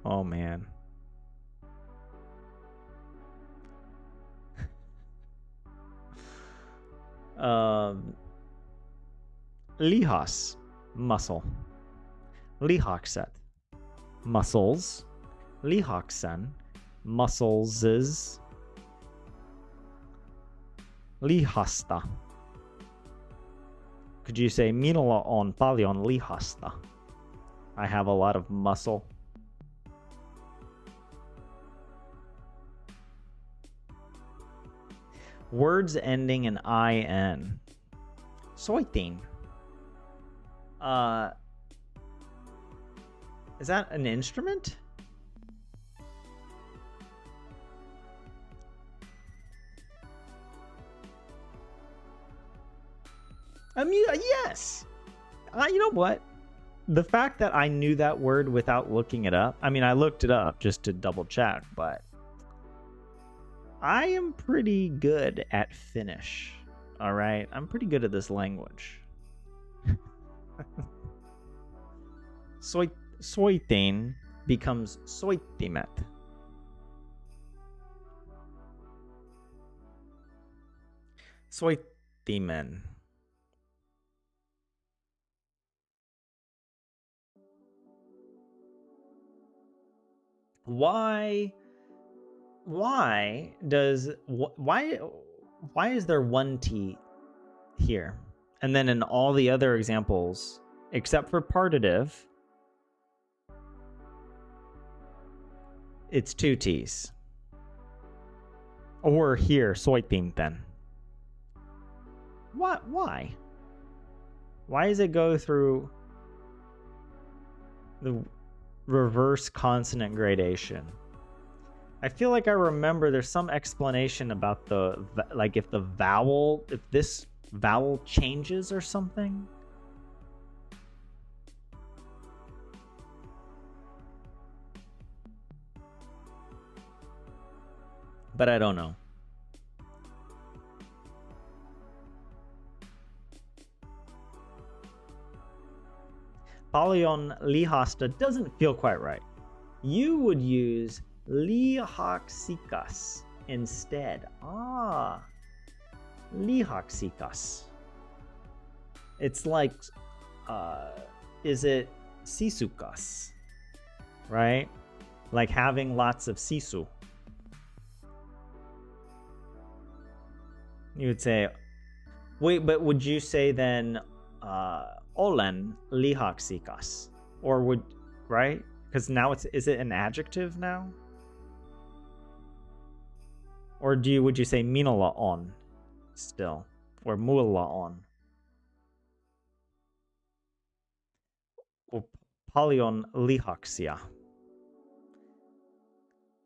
Oh, man. Lihas, muscle. Lihakset, muscles. Lihaksen, muscles. Lihasta. Could you say minulla on paljon lihasta? I have a lot of muscle. Words ending in IN. Soitin. Is that an instrument? Yes. You know what? The fact that I knew that word without looking it up. I mean, I looked it up just to double check, but I am pretty good at Finnish. All right, I'm pretty good at this language. Soitin becomes soittimet. Soittimen. Why is there one T here? And then in all the other examples, except for partitive, it's two T's. Or here, soitin then. What? Why? Why does it go through the reverse consonant gradation? I feel like I remember there's some explanation about the, like, if this vowel changes or something. But I don't know. Paljon lihasta doesn't feel quite right. You would use lihaksikas instead. Lihaksikas. It's like, is it sisukas? Right? Like having lots of sisu. You would say, wait, but would you say then, olen lihaksikas? Or would, right? Because now is it an adjective now? Or would you say minulla on still? Or mulla on? Or paljon lihaksia?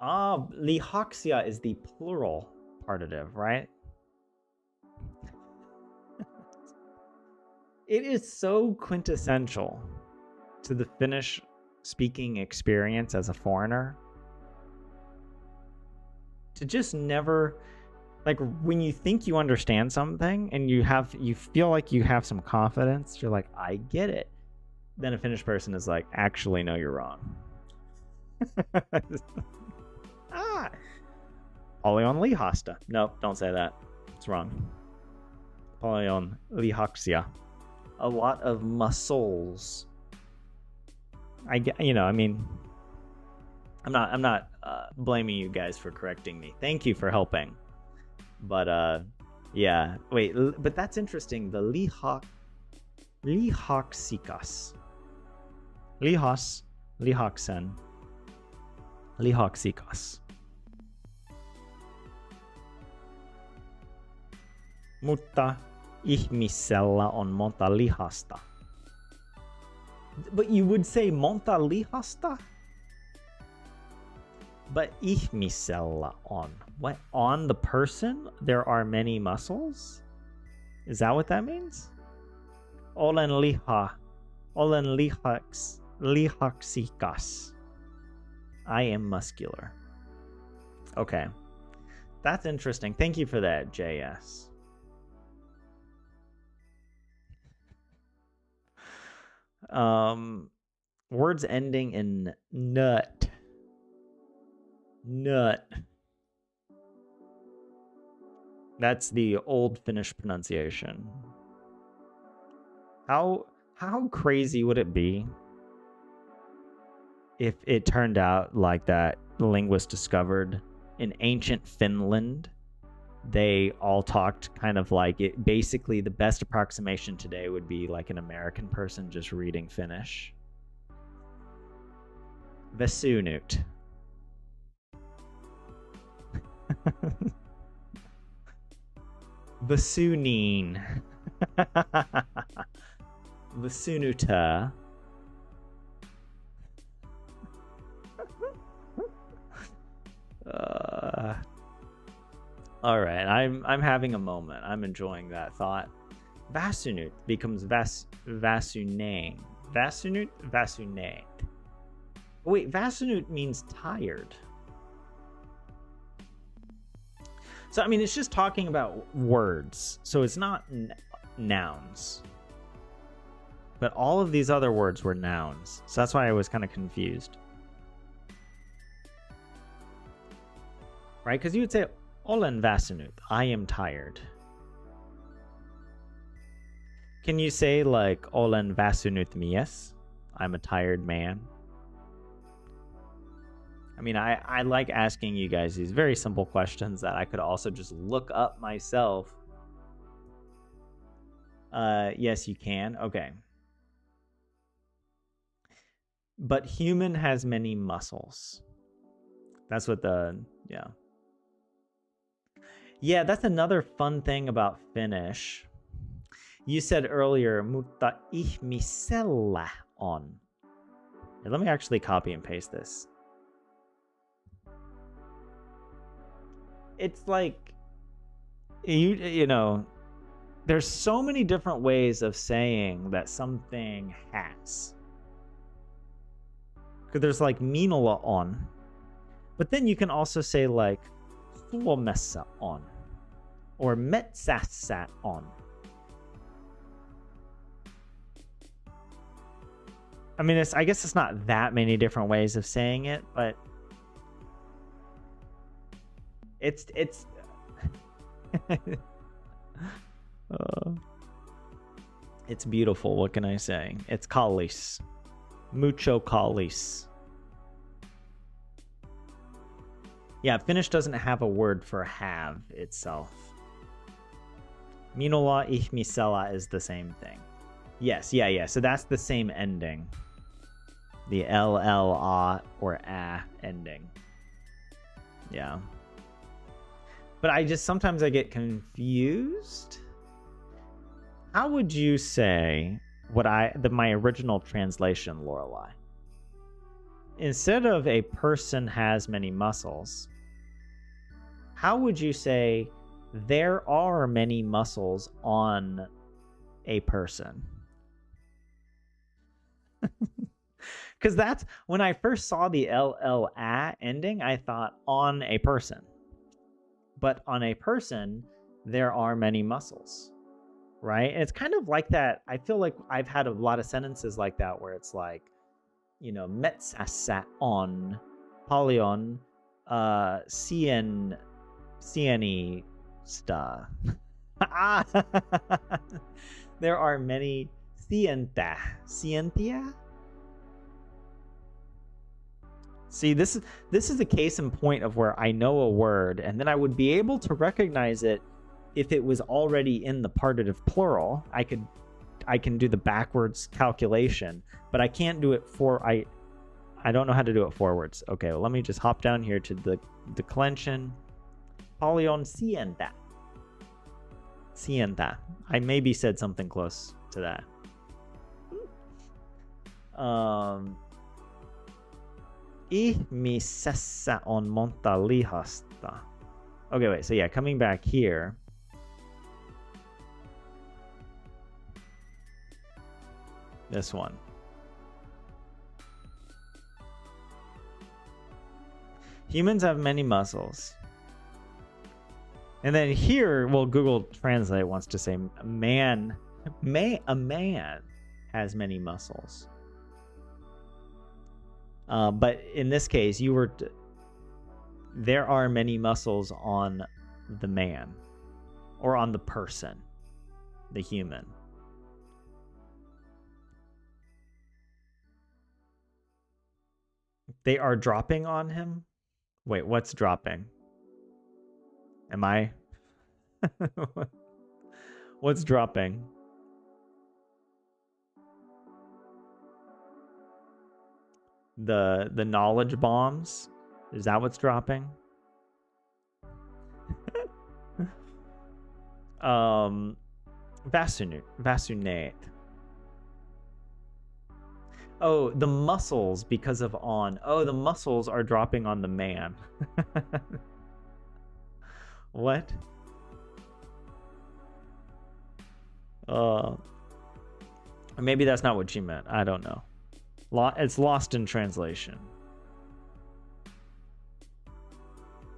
Lihaksia is the plural partitive, right? It is so quintessential to the Finnish speaking experience as a foreigner to just never, like, when you think you understand something and you feel like you have some confidence, you're like, I get it. Then a Finnish person is like, actually, no, you're wrong. Paljon lihasta. Nope, don't say that. It's wrong. Paljon lihaksia. A lot of muscles. I mean, I'm not blaming you guys for correcting me. Thank you for helping. But yeah. Wait, but that's interesting. The Lihoxikas. Lihoxen. Lihoxikas. Mutta ihmisellä on monta lihasta. But you would say monta lihasta? But ihmisellä on. What? On the person, there are many muscles? Is that what that means? Olen lihaksikas. I am muscular. Okay. That's interesting. Thank you for that, JS. Words ending in nut. Nut. That's the old Finnish pronunciation. How crazy would it be if it turned out like that linguist discovered in ancient Finland, they all talked kind of like it. Basically, the best approximation today would be like an American person just reading Finnish. Vesunut. Vesunin. Vesunuta. All right, I'm having a moment. I'm enjoying that thought. Vasunut becomes vasunane. Vasunut, vasunate. Wait, vasunut means tired. So I mean, it's just talking about words. So it's not nouns. But all of these other words were nouns. So that's why I was kind of confused. Right? Because you would say, olen väsynyt, I am tired. Can you say like, olen väsynyt mies? I'm a tired man. I mean, I like asking you guys these very simple questions that I could also just look up myself. Yes, you can. Okay. But human has many muscles. That's what yeah. Yeah, that's another fun thing about Finnish. You said earlier, mutta ihmisellä on. Here, let me actually copy and paste this. It's like, you know, there's so many different ways of saying that something has. Because there's like minulla on. But then you can also say like Suomessa on. Or metsässä on. I mean, I guess it's not that many different ways of saying it, but it's it's beautiful. What can I say? It's kallis. Mucho kallis. Yeah, Finnish doesn't have a word for have itself. Minulla ihmisellä is the same thing. Yes, yeah. So that's the same ending. The LLA or A ending. Yeah. But sometimes I get confused. How would you say my original translation, Lorelai? Instead of a person has many muscles, how would you say there are many muscles on a person? Because that's when I first saw the LLA ending, I thought on a person. But on a person, there are many muscles, right? And it's kind of like that. I feel like I've had a lot of sentences like that where it's like, you know, metsässä on, paljon, sienistä. There are many sientia. See, this is a case in point of where I know a word, and then I would be able to recognize it if it was already in the partitive plural. I can do the backwards calculation, but I can't do it for I don't know how to do it forwards. Okay, well, let me just hop down here to the declension. Polion sienta. Sienta. I maybe said something close to that. Ihmisessä on monta lihasta. Okay, wait. So yeah, coming back here. This one. Humans have many muscles. And then here, well, Google Translate wants to say a man has many muscles. But in this case, there are many muscles on the man, or on the person, the human. They are dropping on him? Wait, what's dropping? Am I? What's dropping? The knowledge bombs? Is that what's dropping? Vasunate. Oh, the muscles because of on. Oh, the muscles are dropping on the man. What? Maybe that's not what she meant. I don't know. It's lost in translation.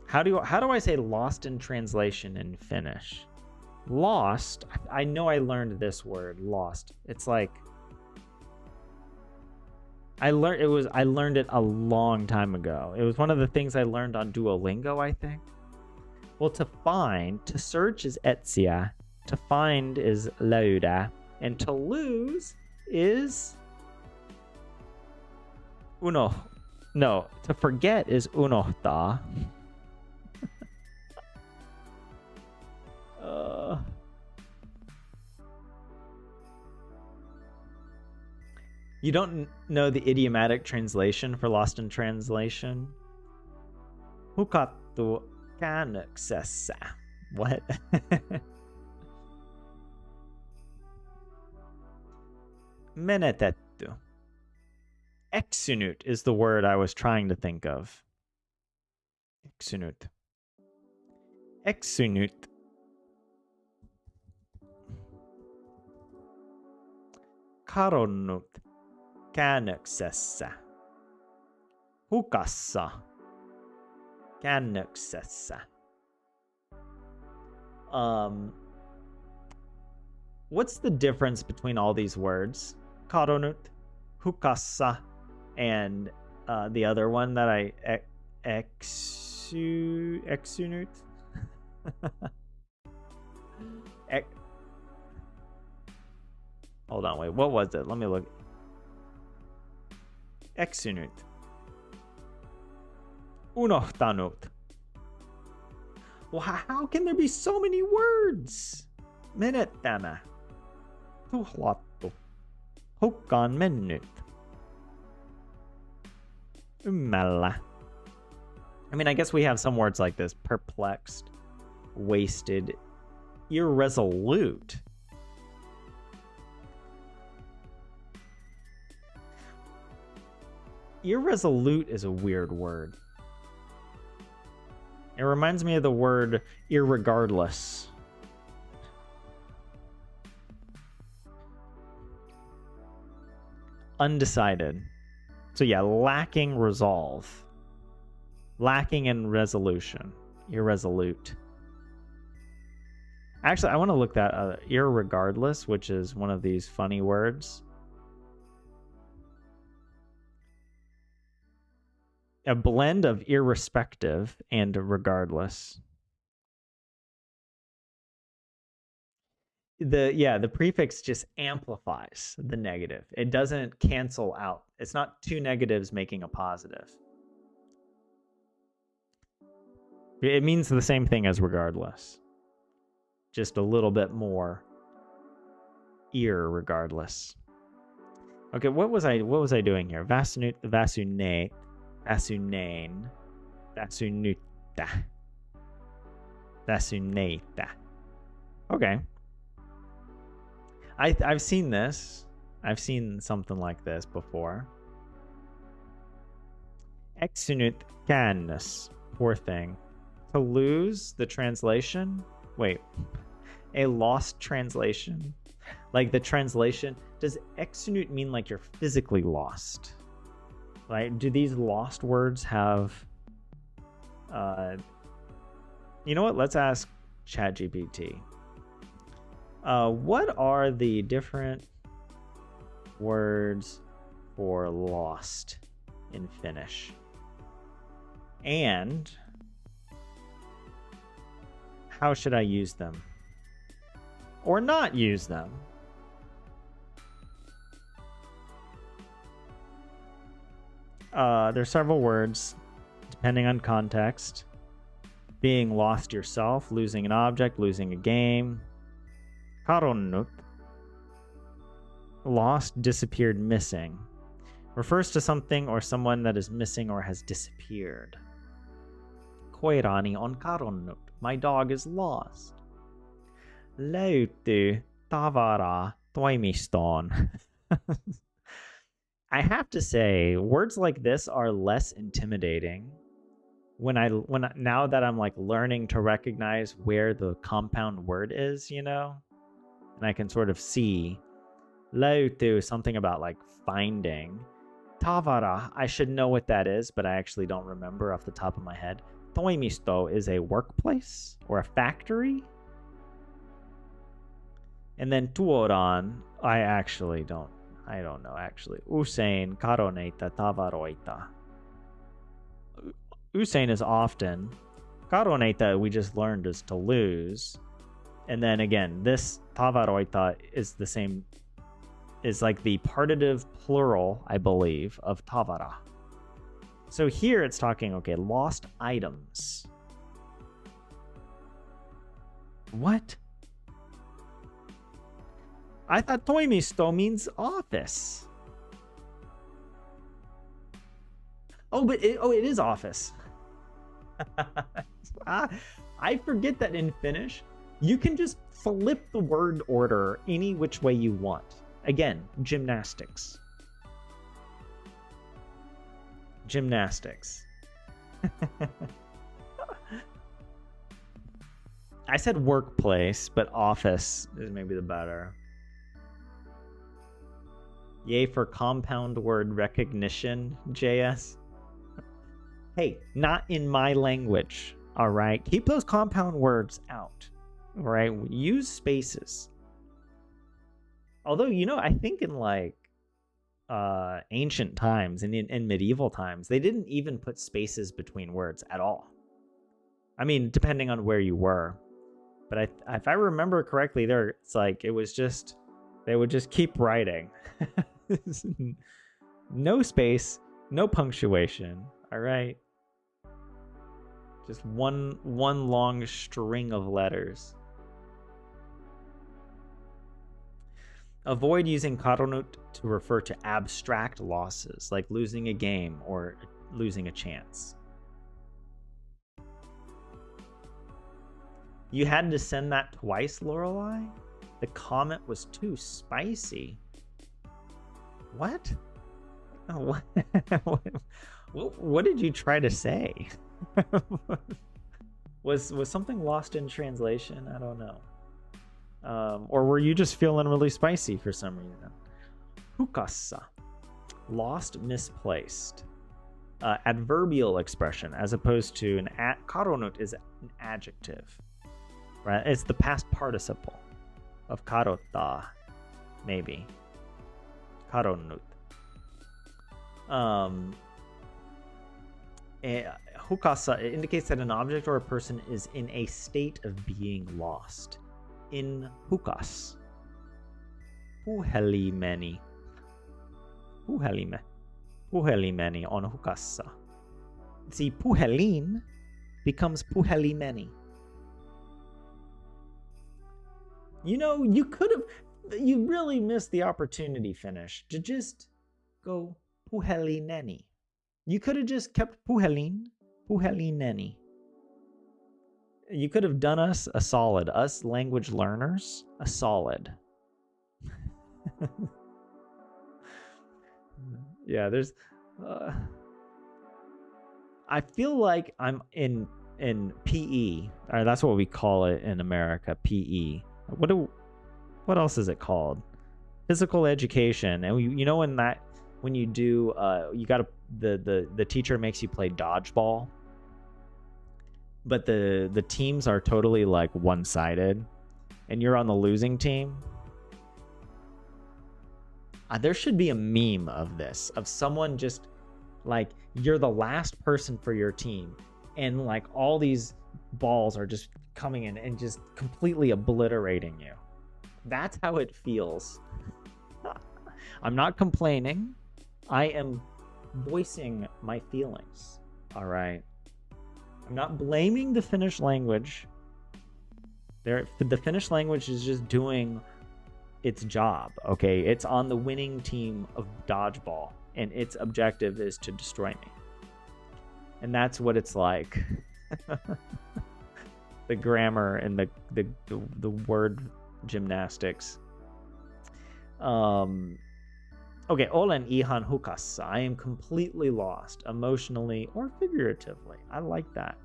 How do I say lost in translation in Finnish? Lost. I know I learned this word, lost. It's like I learned it a long time ago. It was one of the things I learned on Duolingo, I think. Well, to search is etsia, to find is lauda, and to lose is uno. No, to forget is unohta. You don't know the idiomatic translation for lost in translation? Hukattu käännöksessä. What? Menetetty. Eksynyt is the word I was trying to think of. Eksynyt. Eksynyt. Kadonnut käännöksessä. Hukassa käännöksessä. What's the difference between all these words? Kadonnut, hukassa, and the other one that I eksynyt. Hold on, wait. What was it? Let me look. Eksynyt. Unohtanut. Well, how can there be so many words? Menettämä. Tuhlattu. Hukkaan mennyt. Ymmällä. I mean, I guess we have some words like this. Perplexed. Wasted. Irresolute. Irresolute is a weird word. It reminds me of the word irregardless. Undecided. So yeah, lacking resolve. Lacking in resolution. Irresolute. Actually, I want to look that irregardless, which is one of these funny words. A blend of irrespective and regardless. The prefix just amplifies the negative. It doesn't cancel out. It's not two negatives making a positive. It means the same thing as regardless. Just a little bit more irregardless. Okay, what was I doing here? Vasunate, vasunane, vasunuta, vasunata. Okay. I've seen this. I've seen something like this before. Exunut canus. Poor thing. To lose the translation? Wait. A lost translation? Like the translation? Does exunut mean like you're physically lost? Right? Do these lost words have... you know what? Let's ask ChatGPT. What are the different words for lost in Finnish? And how should I use them? Or not use them? There's several words, depending on context. Being lost yourself, losing an object, losing a game. Karonnut. Lost, disappeared, missing. Refers to something or someone that is missing or has disappeared. Koirani on karonnut. My dog is lost. Löytyy tavara toimistoon. I have to say, words like this are less intimidating now that I'm like learning to recognize where the compound word is, you know? And I can sort of see löytyy, something about like finding. Tavara, I should know what that is, but I actually don't remember off the top of my head. Toimisto is a workplace or a factory. And then tuodaan, I don't know actually. Usein karoneita tavaroita. Usein is often. Karoneita we just learned is to lose. And then again, this tavaroita is the same, is like the partitive plural, I believe, of tavara. So here it's talking, okay, lost items. What? I thought toimisto means office. Oh, but it is office. I forget that in Finnish, you can just flip the word order any which way you want. Again, gymnastics. Gymnastics. I said workplace, but office is maybe the better. Yay for compound word recognition, JS. Hey, not in my language, all right? Keep those compound words out, all right? Use spaces. Although, you know, I think in like ancient times and in medieval times, they didn't even put spaces between words at all. I mean, depending on where you were. But if I remember correctly, it's like it was just, they would just keep writing. No space, no punctuation, all right? Just one long string of letters. Avoid using karonnut to refer to abstract losses, like losing a game or losing a chance. You had to send that twice, Lorelei? The comment was too spicy. What? Oh, what did you try to say? Was something lost in translation? I don't know. Or were you just feeling really spicy for some reason? Hukassa. Lost, misplaced. Adverbial expression as opposed to an karonnut is an adjective. Right? It's the past participle of karotta, maybe. Karonnut. Hukassa, it indicates that an object or a person is in a state of being lost. In hukas. Puhelimeni on hukassa. See, puhelin becomes puhelimeni. You know, you really missed the opportunity, Finnish, to just go puhelineni. You could have just kept puhelineni. You could have done us a solid, us language learners, a solid. Yeah, there's... I feel like I'm in PE, or that's what we call it in America, PE. What else is it called? Physical education. And you know when you do you got to the teacher makes you play dodgeball, but the teams are totally like one-sided and you're on the losing team. There should be a meme of this, of someone just like, you're the last person for your team and like all these balls are just coming in and just completely obliterating you. That's how it feels. I'm not complaining. I am voicing my feelings. All right. I'm not blaming the Finnish language. The Finnish language is just doing its job. Okay. It's on the winning team of dodgeball, and its objective is to destroy me. And that's what it's like. The grammar and the word gymnastics. Okay, olen ihan hukassa. I am completely lost, emotionally or figuratively. I like that.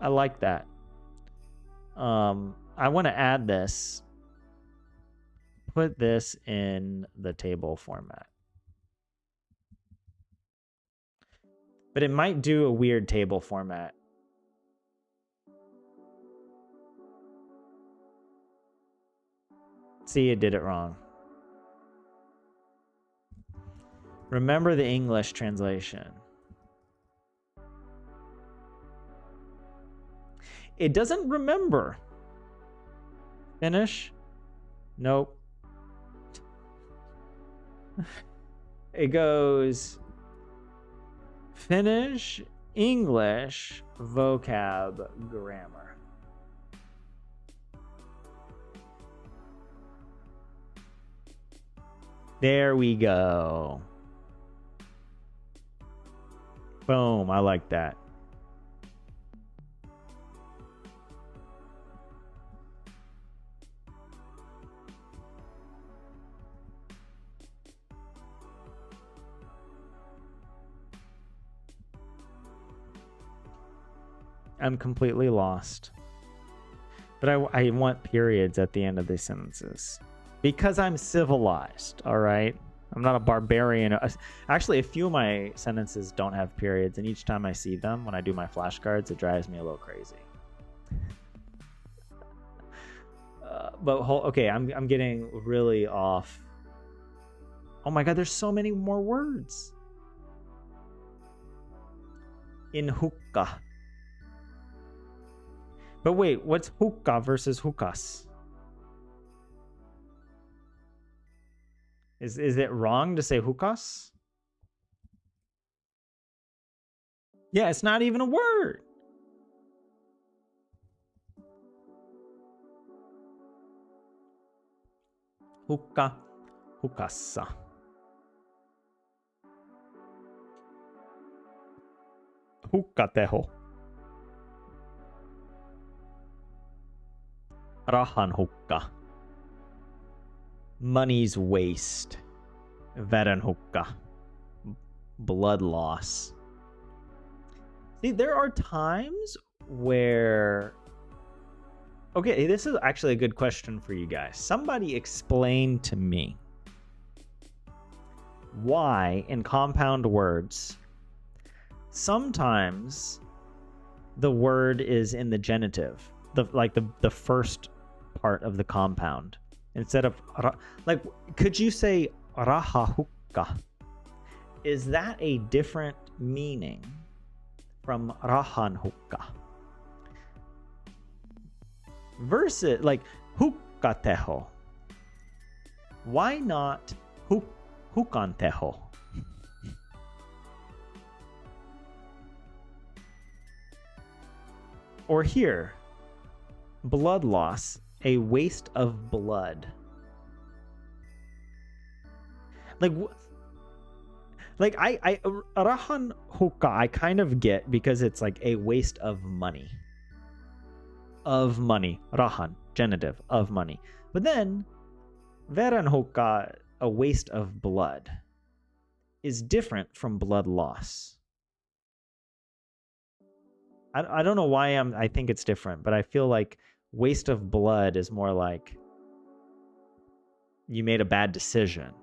I like that. I want to add this. Put this in the table format. But it might do a weird table format. See, it did it wrong. Remember the English translation. It doesn't remember. Finnish? Nope. It goes Finnish, English, vocab, grammar. There we go. Boom, I like that. I'm completely lost. But I want periods at the end of these sentences. Because I'm civilized, all right? I'm not a barbarian. Actually, a few of my sentences don't have periods, and each time I see them, when I do my flashcards, it drives me a little crazy. Okay, I'm getting really off. Oh my god, there's so many more words. In hukka. But wait, what's hukka versus hukas? Is it wrong to say hukas? Yeah, it's not even a word. Hukka, hukassa. Hukkateho. Rahan hukka. Money's waste. Veren hukka. Blood loss. See, there are times where... Okay, this is actually a good question for you guys. Somebody explain to me why in compound words sometimes the word is in the genitive, the first part of the compound, instead of like, could you say rahahukka? Is that a different meaning from rahanhukka? Versus like hukkateho. Why not hukanteho? Or here, blood loss, a waste of blood. Like I Rahan hukka I kind of get because it's like a waste of money. Of money. Rahan, genitive, of money. But then, veran hukka, a waste of blood, is different from blood loss. I don't know why I think it's different, but I feel like waste of blood is more like you made a bad decision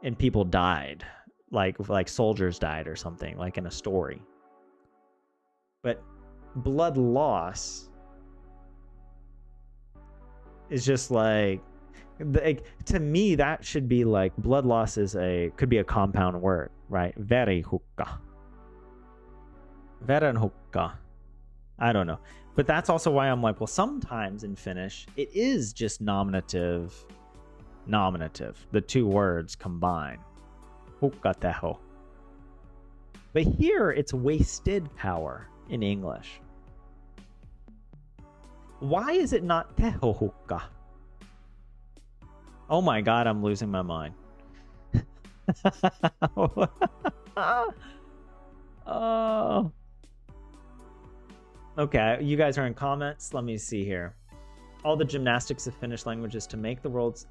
and people died, like soldiers died or something, like in a story. But blood loss is just like to me that should be like blood loss is could be a compound word, right? Veri hukka. Veran hukka. I don't know. But that's also why I'm like, well, sometimes in Finnish, it is just nominative. The two words combine. Hukka teho. But here, it's wasted power in English. Why is it not teho hukka? Oh my god, I'm losing my mind. Oh. Okay, you guys are in comments. Let me see here. All the gymnastics of Finnish language is to make the words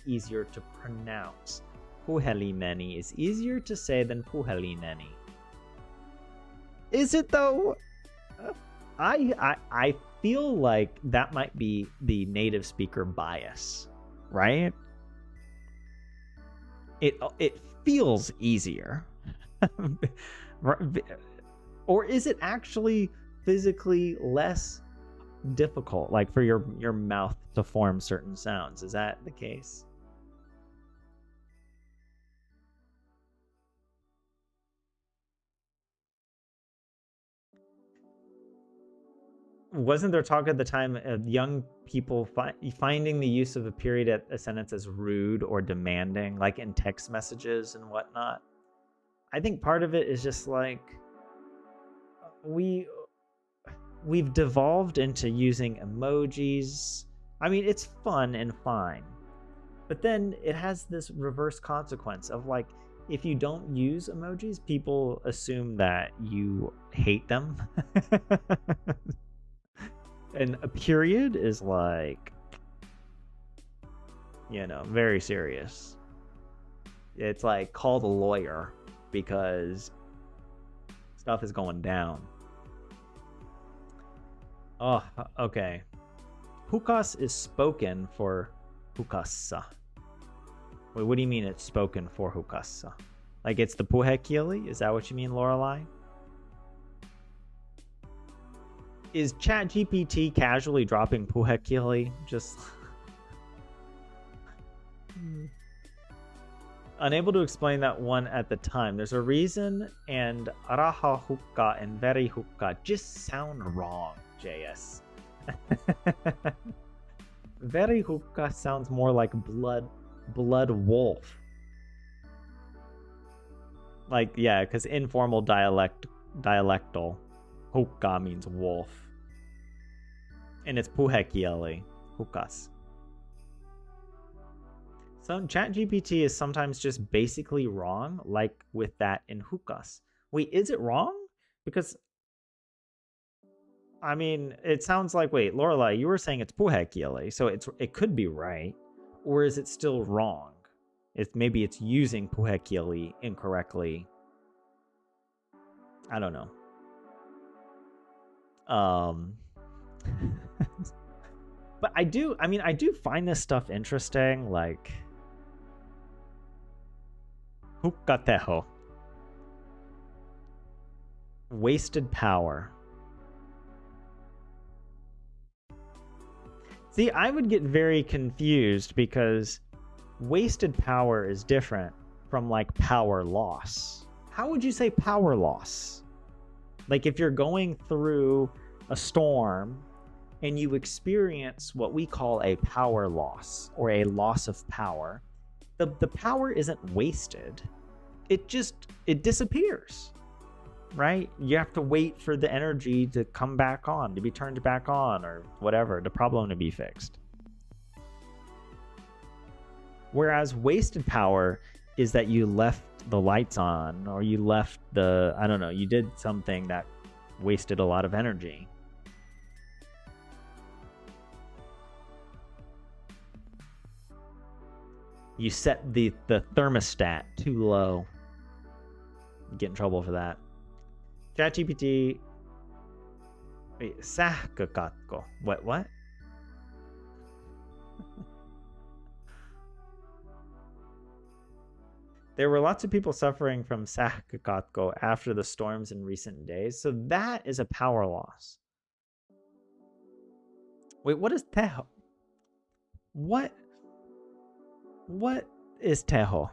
easier to pronounce. Puhelimeni is easier to say than puhelineni. Is it though? I feel like that might be the native speaker bias, right? It feels easier. Or is it actually physically less difficult, like for your mouth to form certain sounds? Is that the case? Wasn't there talk at the time of young people finding the use of a period at a sentence as rude or demanding, like in text messages and whatnot? I think part of it is just like we've devolved into using emojis. I mean, it's fun and fine, but then it has this reverse consequence of like, if you don't use emojis, people assume that you hate them. And a period is like, very serious. It's like, call the lawyer because stuff is going down. Oh, okay. Hukas is spoken for hukassa. Wait, what do you mean it's spoken for hukassa? Like it's the puhekieli? Is that what you mean, Lorelai? Is ChatGPT casually dropping puhekieli? Just unable to explain that one at the time. There's a reason, and araha hukka and veri hukka just sound wrong, JS. Veri hukka sounds more like blood wolf. Like, yeah, because informal dialectal, hukka means wolf. And it's puhekieli, hukas. So ChatGPT is sometimes just basically wrong, like with that in hukas. Wait, is it wrong? Because, I mean, it sounds like, wait, Lorelai, you were saying it's puhekieli, so it could be right, or is it still wrong? Maybe it's using puhekieli incorrectly. I don't know. But I do find this stuff interesting, like hukkateho. Wasted power. See, I would get very confused because wasted power is different from like power loss. How would you say power loss? Like if you're going through a storm and you experience what we call a power loss or a loss of power, the power isn't wasted. It disappears. right? You have to wait for the energy to come back on, to be turned back on, or whatever, the problem to be fixed. Whereas wasted power is that you left the lights on, or you left the, I don't know, you did something that wasted a lot of energy. You set the thermostat too low. You get in trouble for that. ChatGPT. Wait, sähkökatko. What? There were lots of people suffering from sähkökatko after the storms in recent days, so that is a power loss. Wait, what is teho? What is teho?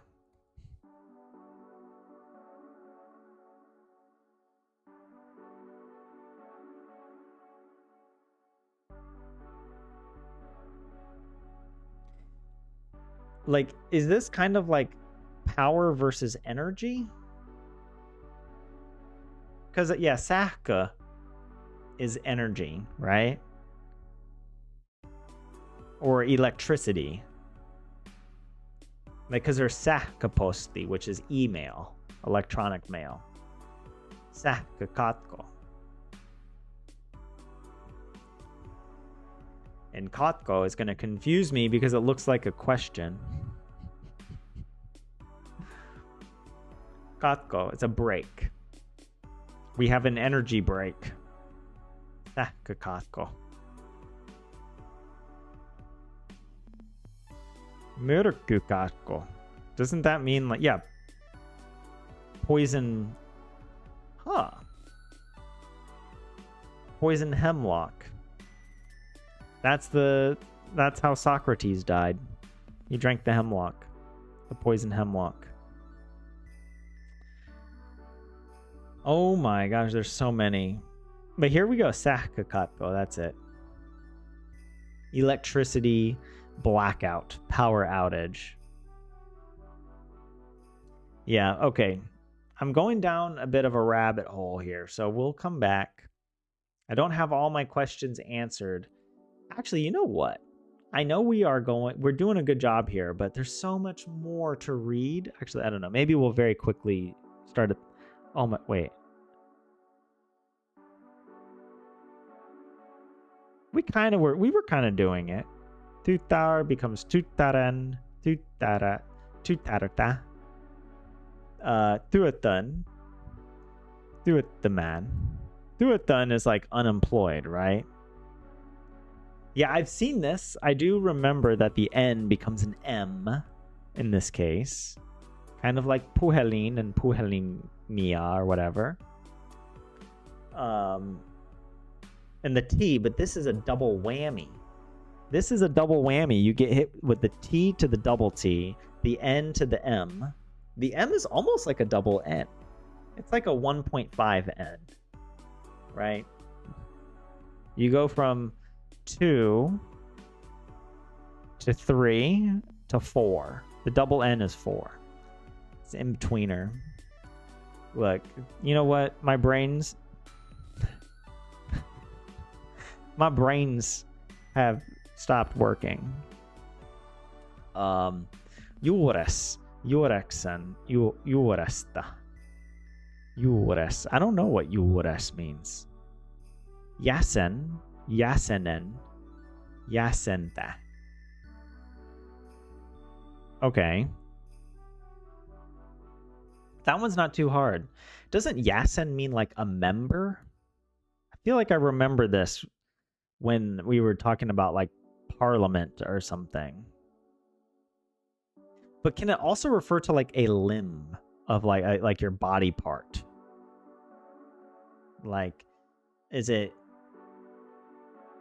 Like, is this kind of like power versus energy? Because, yeah, sähkö is energy, right? Or electricity. Like, because there's sähköposti, which is email, electronic mail. Sähkökatko. And katko is going to confuse me because it looks like a question. Katko, it's a break. We have an energy break. Sähkökatko. Myrkkykatko. Doesn't that mean like, yeah, poison? Huh. Poison hemlock. That's how Socrates died. He drank the hemlock, the poison hemlock. Oh my gosh, there's so many. But here we go, sähkökatko, that's it. Electricity blackout, power outage. Yeah, okay. I'm going down a bit of a rabbit hole here, so we'll come back. I don't have all my questions answered. Actually, you know what? I know we're doing a good job here, but there's so much more to read. Actually, I don't know. Maybe we'll very quickly start wait. We were kind of doing it. Tutar becomes tutaren, tutara, tutarta. Tuatan. Tuataman. Tuatan is like unemployed, right? Yeah, I've seen this. I do remember that the N becomes an M in this case. Kind of like puhelin and puhelimia or whatever. And the T, but this is a double whammy. This is a double whammy. You get hit with the T to the double T, the N to the M. The M is almost like a double N. It's like a 1.5 N, right? You go from 2 to 3 to 4. The double N is 4. It's in betweener. Look, you know what? My brains have stopped working. Juures, juureksen, juuresta. Juures. I don't know what juures means. Jäsen, jäsenen, jäsentä. Okay. That one's not too hard. Doesn't jäsen mean like a member? I feel like I remember this when we were talking about like parliament or something. But can it also refer to like a limb of like your body part? Like, is it?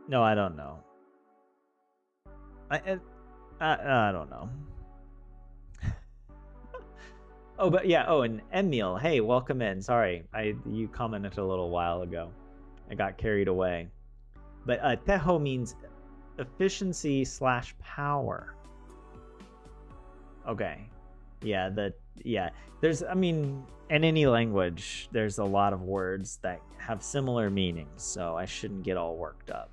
No, I don't know. I don't know. Oh, but yeah. Oh, and Emil, hey, welcome in. Sorry, you commented a little while ago. I got carried away. But teho means efficiency / power. Okay. Yeah, there's, I mean, in any language, there's a lot of words that have similar meanings, so I shouldn't get all worked up.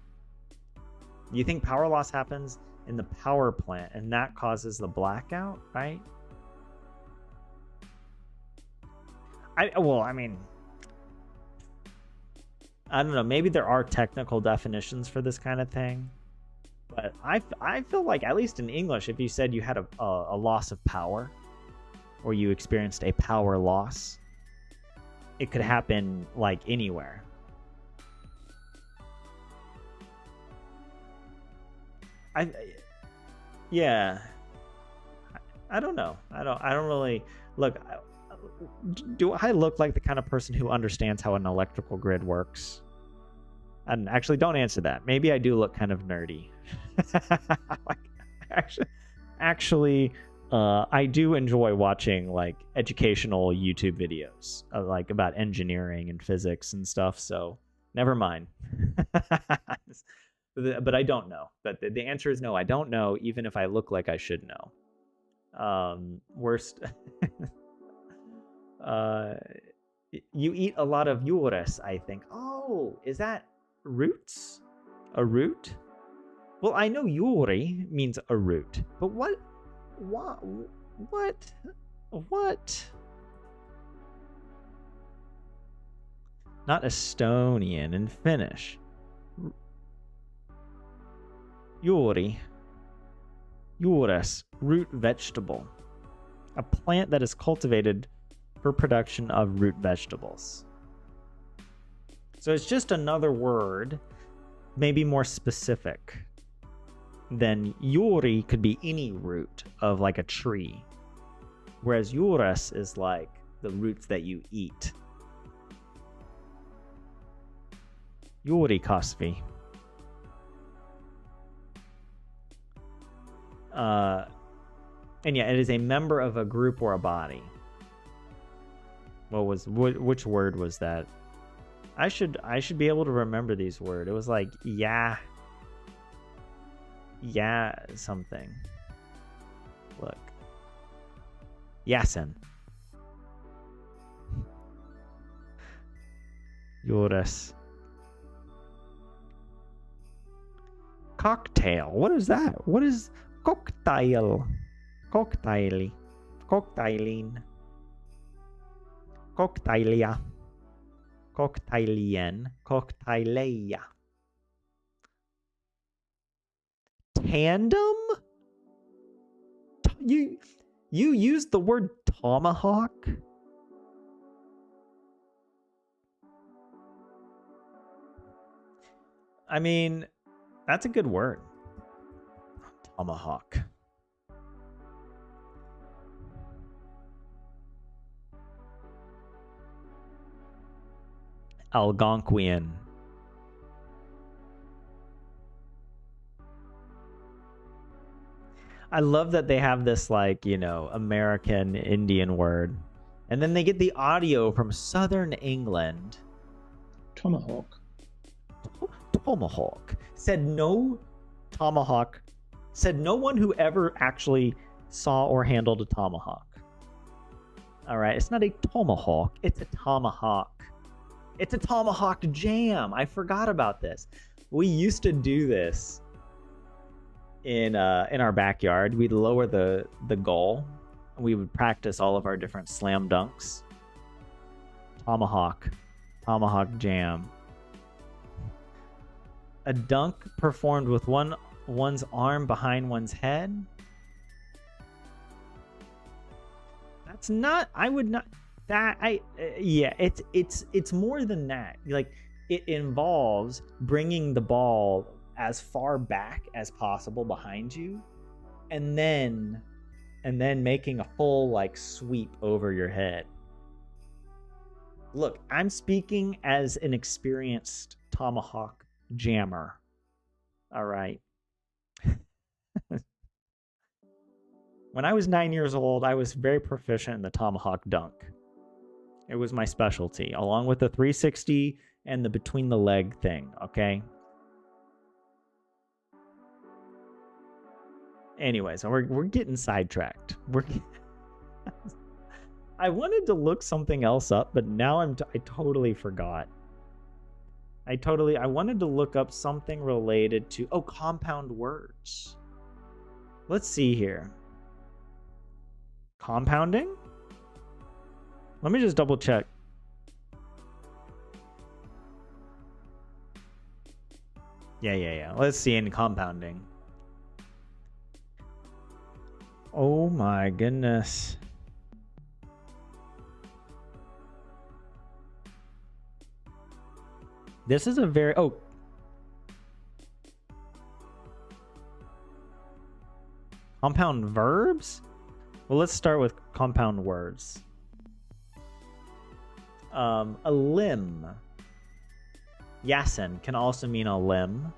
You think power loss happens in the power plant, and that causes the blackout, right? Well, I mean, I don't know. Maybe there are technical definitions for this kind of thing, but I feel like, at least in English, if you said you had a loss of power, or you experienced a power loss, it could happen like anywhere. Yeah. I don't know. I don't really look. Do I look like the kind of person who understands how an electrical grid works? And actually, don't answer that. Maybe I do look kind of nerdy. actually, I do enjoy watching like educational YouTube videos, like about engineering and physics and stuff. So never mind. But I don't know. But the answer is no. I don't know, even if I look like I should know. Worst. You eat a lot of juures, I think. Oh, is that roots? A root? Well, I know juuri means a root, but what? Not Estonian in Finnish. Juuri. Juures, root vegetable. A plant that is cultivated for production of root vegetables. So it's just another word, maybe more specific than juuri could be any root of like a tree. Whereas juures is like the roots that you eat. Juuri kasvi. And yeah, it is a member of a group or a body. Which word was that? I should be able to remember these words. It was like yeah something. Look. Yasen. Juures. Cocktail. What is that? What is cocktail? Cocktaili. Cocktailin. Cocktailia. Cocktailien. Cocktaileia. Tandem? You used the word tomahawk? I mean, that's a good word. Tomahawk. Algonquian. I love that they have this, like, you know, American Indian word. And then they get the audio from Southern England. Tomahawk. Tomahawk. Said no tomahawk. Said no one who ever actually saw or handled a tomahawk. All right. It's not a tomahawk. It's a tomahawk. It's a tomahawk jam. I forgot about this. We used to do this in our backyard. We'd lower the goal. And we would practice all of our different slam dunks. Tomahawk jam. A dunk performed with one's arm behind one's head. That's not. I would not. That yeah. It's more than that. Like, it involves bringing the ball as far back as possible behind you, and then making a full, like, sweep over your head. Look, I'm speaking as an experienced tomahawk jammer. All right. When I was 9 years old, I was very proficient in the tomahawk dunk. It was my specialty, along with the 360 and the between the leg thing, okay? Anyways, we're getting sidetracked. I wanted to look something else up, but now I totally forgot. I wanted to look up something related to, compound words. Let's see here. Compounding? Let me just double check. Yeah. Let's see in compounding. Oh my goodness. This is a very... compound verbs? Well, let's start with compound words. A limb. Yasin can also mean a limb.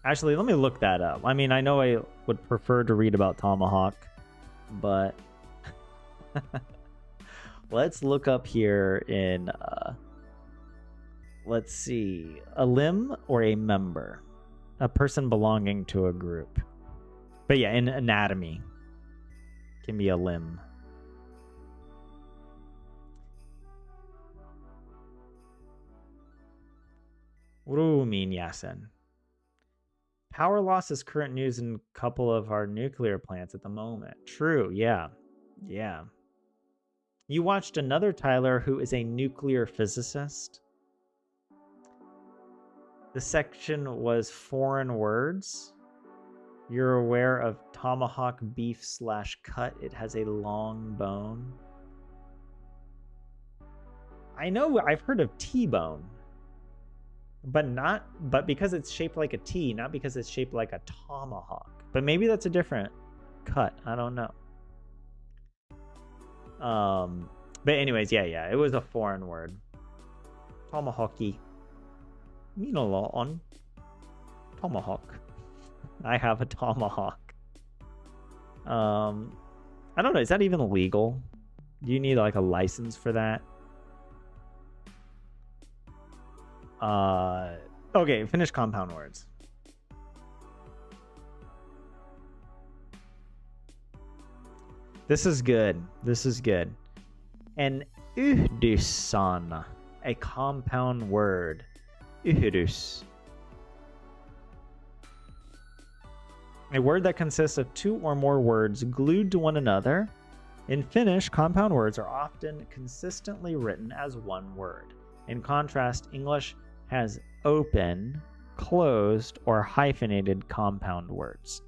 Actually, let me look that up. I mean, I know I would prefer to read about tomahawk, but let's look up here in... let's see. A limb or a member. A person belonging to a group. But yeah, in anatomy, can be a limb. What do we mean, Yasin? Power loss is current news in a couple of our nuclear plants at the moment. True, yeah. You watched another Tyler who is a nuclear physicist? The section was foreign words. You're aware of tomahawk beef / cut. It has a long bone. I know I've heard of T-bone, but because it's shaped like a T, not because it's shaped like a tomahawk. But maybe that's a different cut. I don't know. But anyways, yeah, it was a foreign word. Tomahawky. You know, on tomahawk. I have a tomahawk. I don't know. Is that even legal? Do you need like a license for that? Okay, finish compound words. This is good. An uhdusan, a compound word. Uhdus. A word that consists of two or more words glued to one another. In Finnish, compound words are often consistently written as one word. In contrast, English has open, closed, or hyphenated compound words.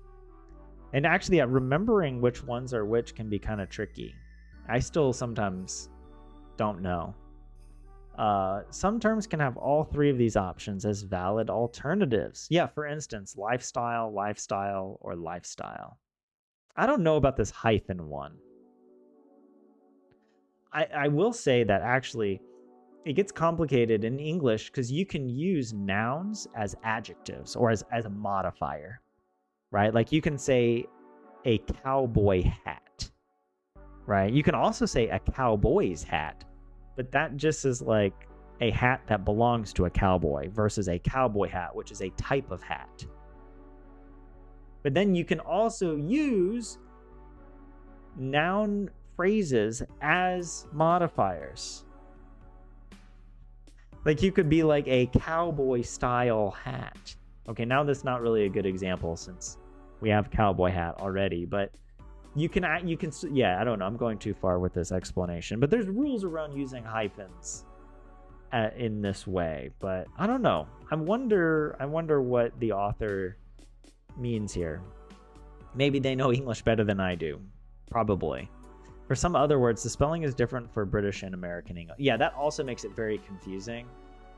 And actually, remembering which ones are which can be kind of tricky. I still sometimes don't know. Some terms can have all three of these options as valid alternatives. Yeah, for instance, lifestyle, or lifestyle. I don't know about this hyphen one. I will say that actually it gets complicated in English because you can use nouns as adjectives or as a modifier, right? Like you can say a cowboy hat, right? You can also say a cowboy's hat, but that just is like a hat that belongs to a cowboy versus a cowboy hat, which is a type of hat. But then you can also use noun phrases as modifiers. Like you could be like a cowboy style hat. Okay, now that's not really a good example since we have cowboy hat already, but you can, yeah, I don't know. I'm going too far with this explanation, but there's rules around using hyphens in this way, but I don't know. I wonder what the author means here. Maybe they know English better than I do. Probably. For some other words, the spelling is different for British and American English. Yeah, that also makes it very confusing.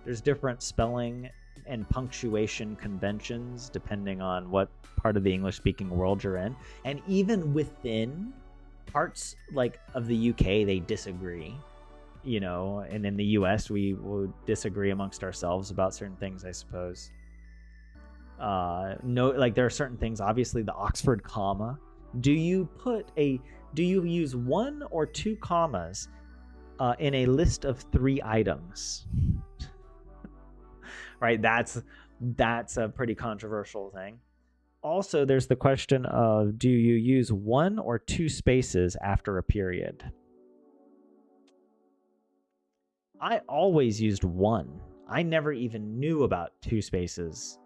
There's different spelling and punctuation conventions depending on what part of the English-speaking world you're in. And even within parts like of the UK, they disagree. You know, and in the US, we will disagree amongst ourselves about certain things, I suppose. No, like there are certain things, obviously the Oxford comma. Do you use one or two commas in a list of 3 items? Right, that's a pretty controversial thing. Also, there's the question of, do you use 1 or 2 spaces after a period? I always used 1. I never even knew about 2 spaces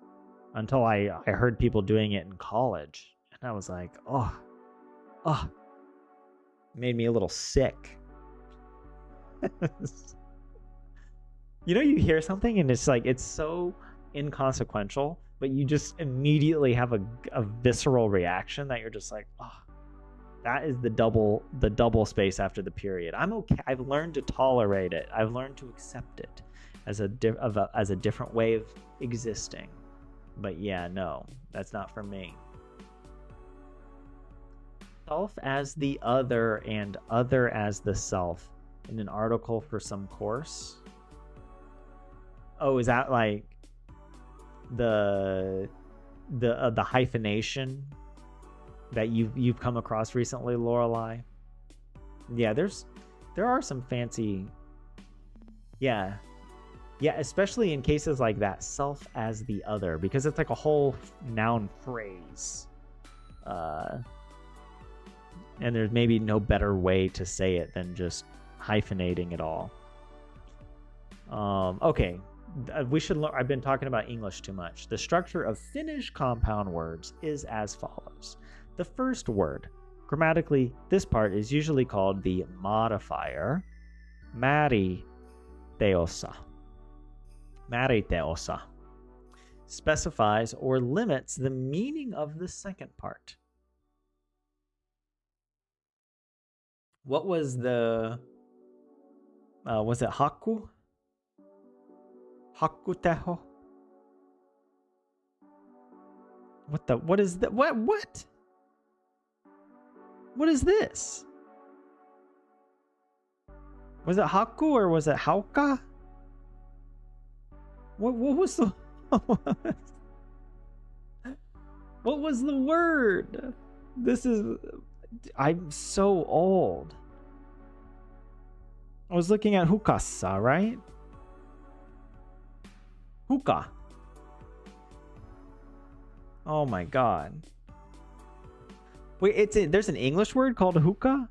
until I heard people doing it in college. And I was like, oh, made me a little sick. You know, you hear something and it's like, it's so inconsequential, but you just immediately have a visceral reaction that you're just like, oh, that is the double space after the period. I'm okay. I've learned to tolerate it. I've learned to accept it as a different way of existing. But yeah, no, that's not for me. Self as the other and other as the self in an article for some course. Oh, is that like the hyphenation that you've come across recently, Lorelei? Yeah, there are some fancy. Yeah, especially in cases like that, self as the other, because it's like a whole noun phrase. And there's maybe no better way to say it than just hyphenating it all. Okay. We should learn. I've been talking about English too much. The structure of Finnish compound words is as follows. The first word, grammatically, this part is usually called the modifier, määriteosa. Määriteosa specifies or limits the meaning of the second part. What was the? Was it haku? Hakuteho? What is that? What? What is this? Was it haku or was it hauka? What was the what was the word? I'm so old. I was looking at hukasa, right? Hookah. Oh my god. Wait, there's an English word called hookah?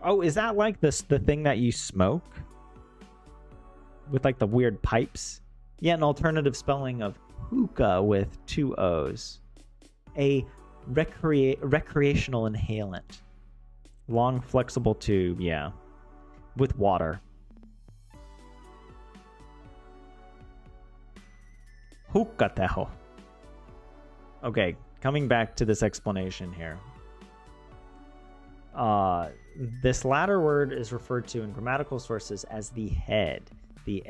Oh, is that like the thing that you smoke? With like the weird pipes? Yeah, an alternative spelling of hookah with 2 O's. A recreational inhalant. Long flexible tube, yeah. With water. Hukateho. Okay, coming back to this explanation here. This latter word is referred to in grammatical sources as the head, the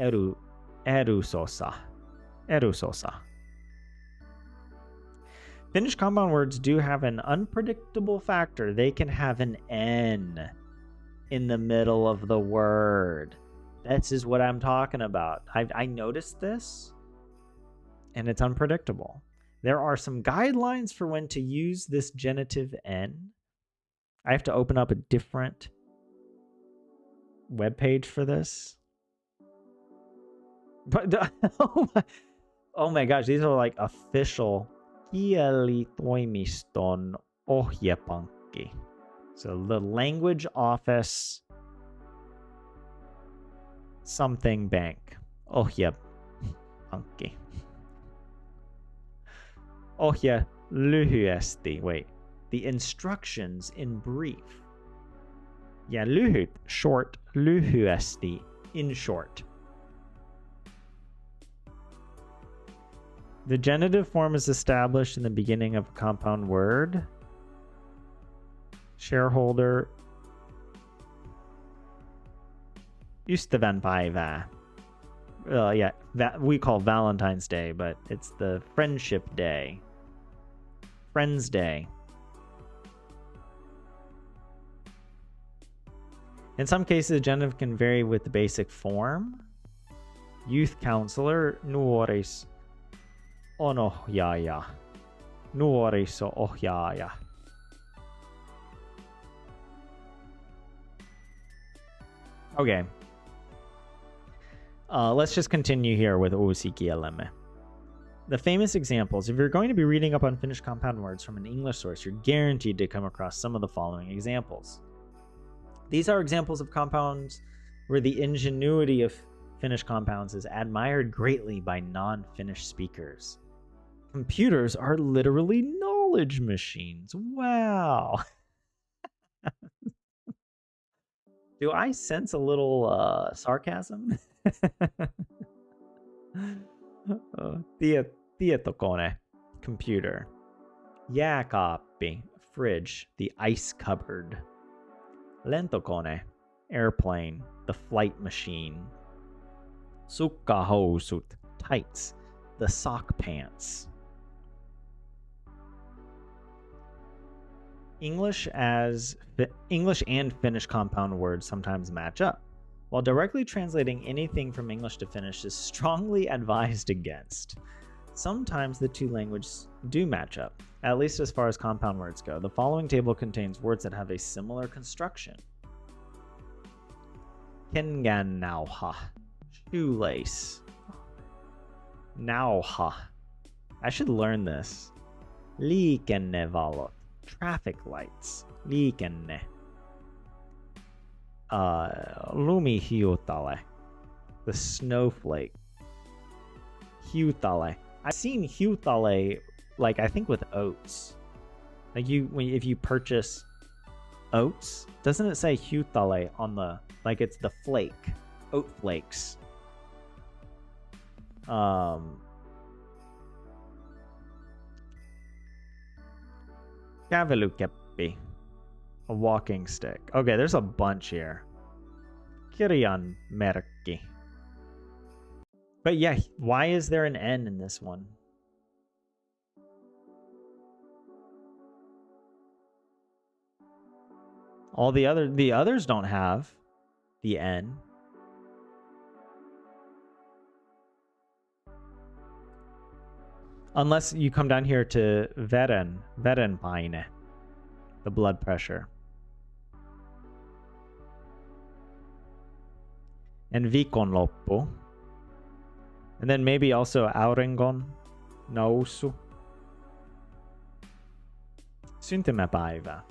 erusosa. Finnish compound words do have an unpredictable factor. They can have an N in the middle of the word. This is what I'm talking about. I noticed this, and it's unpredictable. There are some guidelines for when to use this genitive N. I have to open up a different web page for this. But oh my gosh, these are like official kielitoimiston ohjepankki. So the language office something bank. Ohjepankki. Ohje lyhyesti. Wait. The instructions in brief. Yeah, lyhyt, short, lyhyesti, in short. The genitive form is established in the beginning of a compound word. Shareholder. Ystävänpäivä. Yeah, that we call Valentine's Day, but it's the Friendship Day. Friends Day. In some cases, genitive can vary with the basic form. Youth counselor, nuoris onohjaaja. Nuoriso-ohjaaja. Okay. Let's just continue here with uusi kielemme. The famous examples. If you're going to be reading up on Finnish compound words from an English source, you're guaranteed to come across some of the following examples. These are examples of compounds where the ingenuity of Finnish compounds is admired greatly by non-Finnish speakers. Computers are literally knowledge machines. Wow. Do I sense a little sarcasm? Tietokone, computer. Jääkaappi, fridge, the ice cupboard. Lentokone, airplane, the flight machine. Sukkahousut, tights, the sock pants. English and Finnish compound words sometimes match up. While directly translating anything from English to Finnish is strongly advised against, sometimes the two languages do match up, at least as far as compound words go. The following table contains words that have a similar construction. Kengannauha, shoelace. Nauha. I should learn this. Liikennevalot, traffic lights. Liikenne. Lumihiutale, the snowflake. Hiutale. I've seen hiutale, like I think with oats. Like if you purchase oats, doesn't it say hiutale on the, like it's the flake, oat flakes? Kävelykeppi, a walking stick. Okay, there's a bunch here. Kirjanmerkki. But yeah, why is there an N in this one? All the others don't have the N. Unless you come down here to verenpaine, the blood pressure. And viikonloppu. And then maybe also auringon nousu. Syntymäpäivä.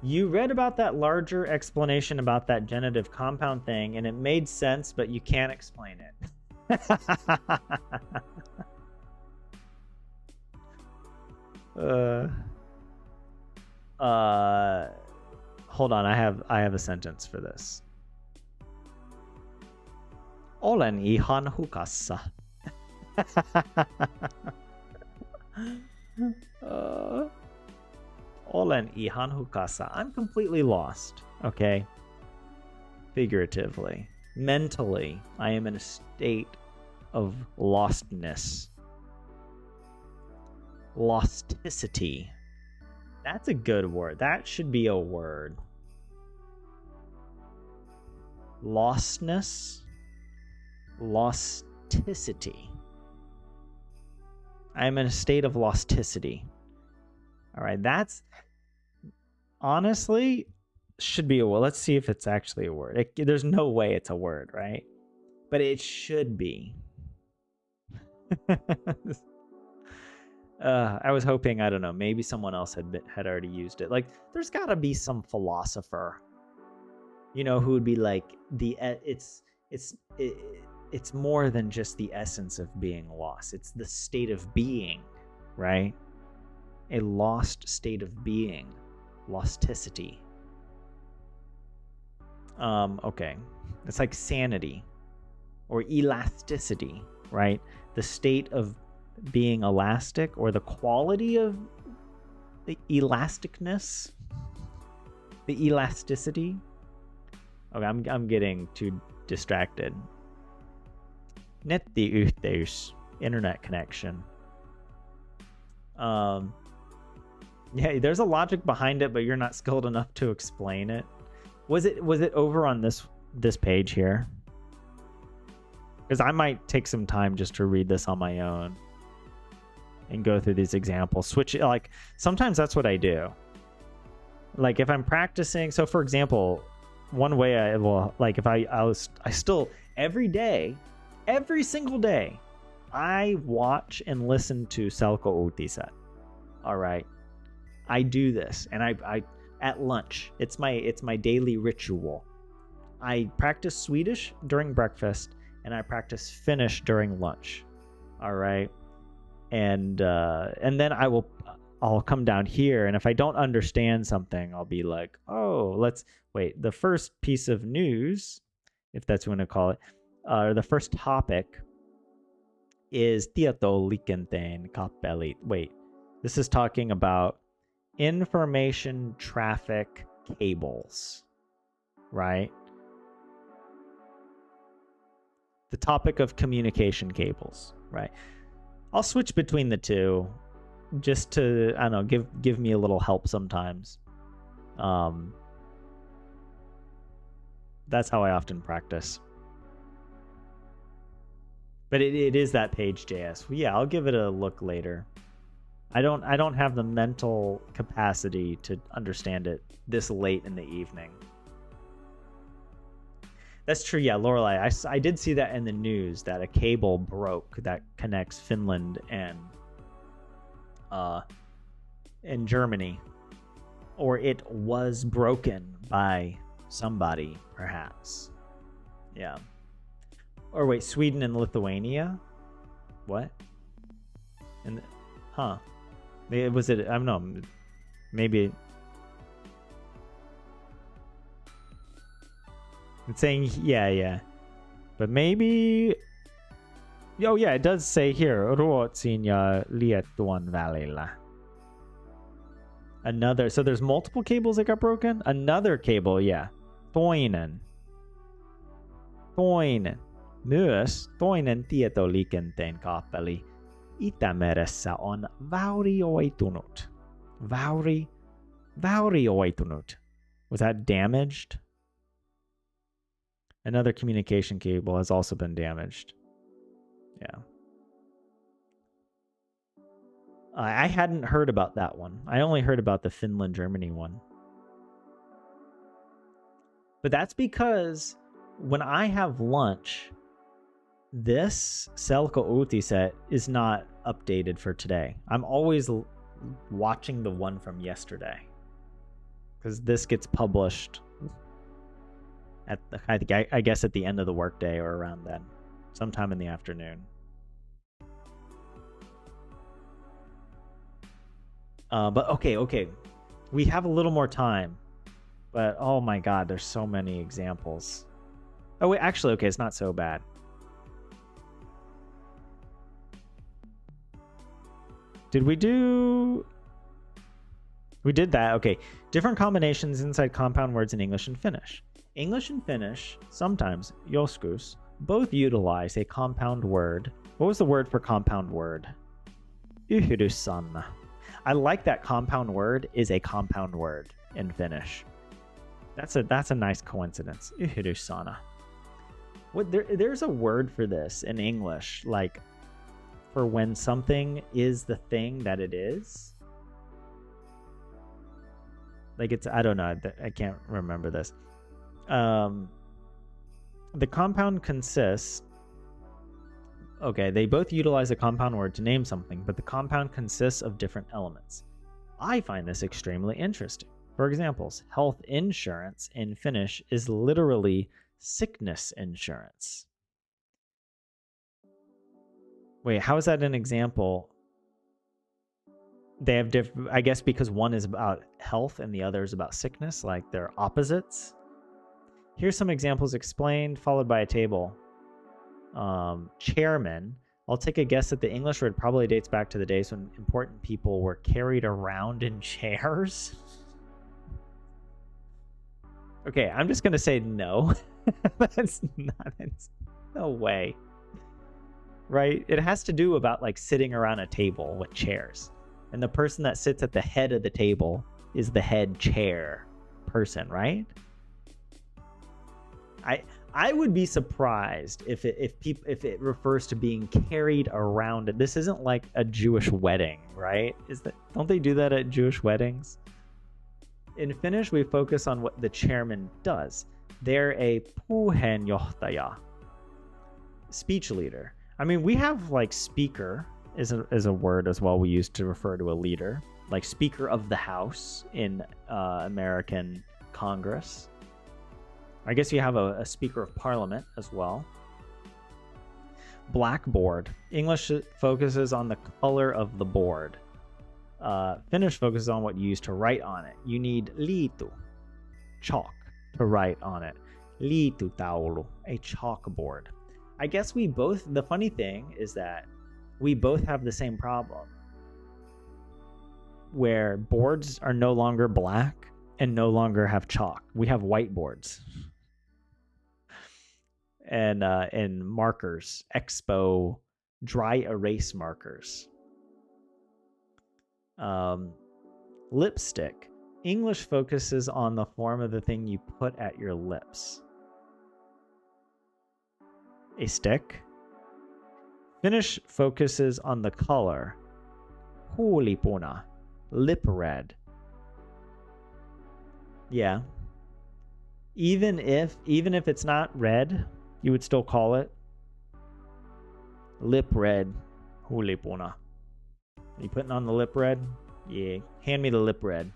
You read about that larger explanation about that genitive compound thing, and it made sense, but you can't explain it. Hold on, I have a sentence for this. Olen ihan hukassa. Olen ihan hukassa. I'm completely lost, okay? Figuratively. Mentally, I am in a state of lostness. Losticity. That's a good word. That should be a word. Lostness. Losticity. I am in a state of losticity. All right, that's honestly should be a word. Let's see if it's actually a word. There's no way it's a word, right? But it should be. I was hoping, I don't know, maybe someone else had already used it. Like, there's got to be some philosopher, you know, who would be like it's more than just the essence of being lost. It's the state of being, right? A lost state of being, losticity. Okay, it's like sanity or elasticity, right? The state of being elastic, or the quality of the elasticness, the elasticity. Okay, I'm getting too distracted. Nettiyhteys, internet connection. Yeah, there's a logic behind it, but you're not skilled enough to explain it. Was it over on this page here? Because I might take some time just to read this on my own and go through these examples. Switch, like, sometimes that's what I do. Like, if I'm practicing, so for example, one way I will, like, if I still every single day, I watch and listen to Selko-uutiset. All right. I do this, and I at lunch. It's my daily ritual. I practice Swedish during breakfast, and I practice Finnish during lunch. All right. And then I'll come down here, and if I don't understand something, I'll be like, oh, let's wait. The first piece of news, if that's what you want to call it, the first topic is Tieto liikenteen kappelit. Wait, this is talking about information traffic cables, right? The topic of communication cables, right? I'll switch between the two just to, I don't know, give me a little help sometimes. That's how I often practice. But it is that page, JS. Yeah, I'll give it a look later. I don't have the mental capacity to understand it this late in the evening. That's true, yeah, Lorelei. I did see that in the news that a cable broke that connects Finland and Germany, or it was broken by somebody, perhaps. Yeah. Or wait, Sweden and Lithuania? What? And was it? I don't know. Maybe it's saying yeah. But maybe. Oh yeah, it does say here Ruotsin ja Liettuan välillä. Another. So there's multiple cables that got broken. Another cable, yeah. Toinen. Myös toinen tietoliikenteen kaappeli Itämeressä on vaurioitunut. Vaurioitunut. Was that damaged? Another communication cable has also been damaged. Yeah. I hadn't heard about that one. I only heard about the Finland-Germany one. But that's because when I have lunch, this Selko-uutiset is not updated for today. I'm always watching the one from yesterday because this gets published at I guess at the end of the workday or around then, sometime in the afternoon. But okay, we have a little more time. But oh my God, there's so many examples. Oh wait, actually, okay, it's not so bad. We did that. Okay. Different combinations inside compound words in English and Finnish. English and Finnish, sometimes, joskus, both utilize a compound word. What was the word for compound word? Yhdyssana. I like that compound word is a compound word in Finnish. That's a nice coincidence. Yhdyssana. There's a word for this in English, like for when something is the thing that it is. Like it's, I don't know, I can't remember this. The compound consists, okay, they both utilize a compound word to name something, but the compound consists of different elements. I find this extremely interesting. For examples, health insurance in Finnish is literally sickness insurance. Wait, how is that an example? They have different, I guess because one is about health and the other is about sickness, like they're opposites. Here's some examples explained, followed by a table. Chairman. I'll take a guess that the English word probably dates back to the days when important people were carried around in chairs. Okay, I'm just going to say no. That's not, no way. Right? It has to do about like sitting around a table with chairs. And the person that sits at the head of the table is the head chair person, right? I would be surprised if it refers to being carried around. This isn't like a Jewish wedding, right? Don't they do that at Jewish weddings? In Finnish, we focus on what the chairman does. They're a puheenjohtaja. speech leader. I mean, we have like speaker is a word as well we use to refer to a leader, like Speaker of the House in American Congress. I guess you have a Speaker of Parliament as well. Blackboard. English focuses on the color of the board. Finnish focuses on what you use to write on it. You need liitu, chalk, to write on it. Liitutaulu, a chalkboard. I guess we both, the funny thing is that we both have the same problem, where boards are no longer black and no longer have chalk. We have whiteboards. And markers, expo, dry erase markers. Lipstick. English focuses on the form of the thing you put at your lips. A stick. Finnish focuses on the color. Huulipuna. Lip red. Yeah. Even if it's not red, you would still call it lip red. Huulipuna. You putting on the lip red? Yeah. Hand me the lip red.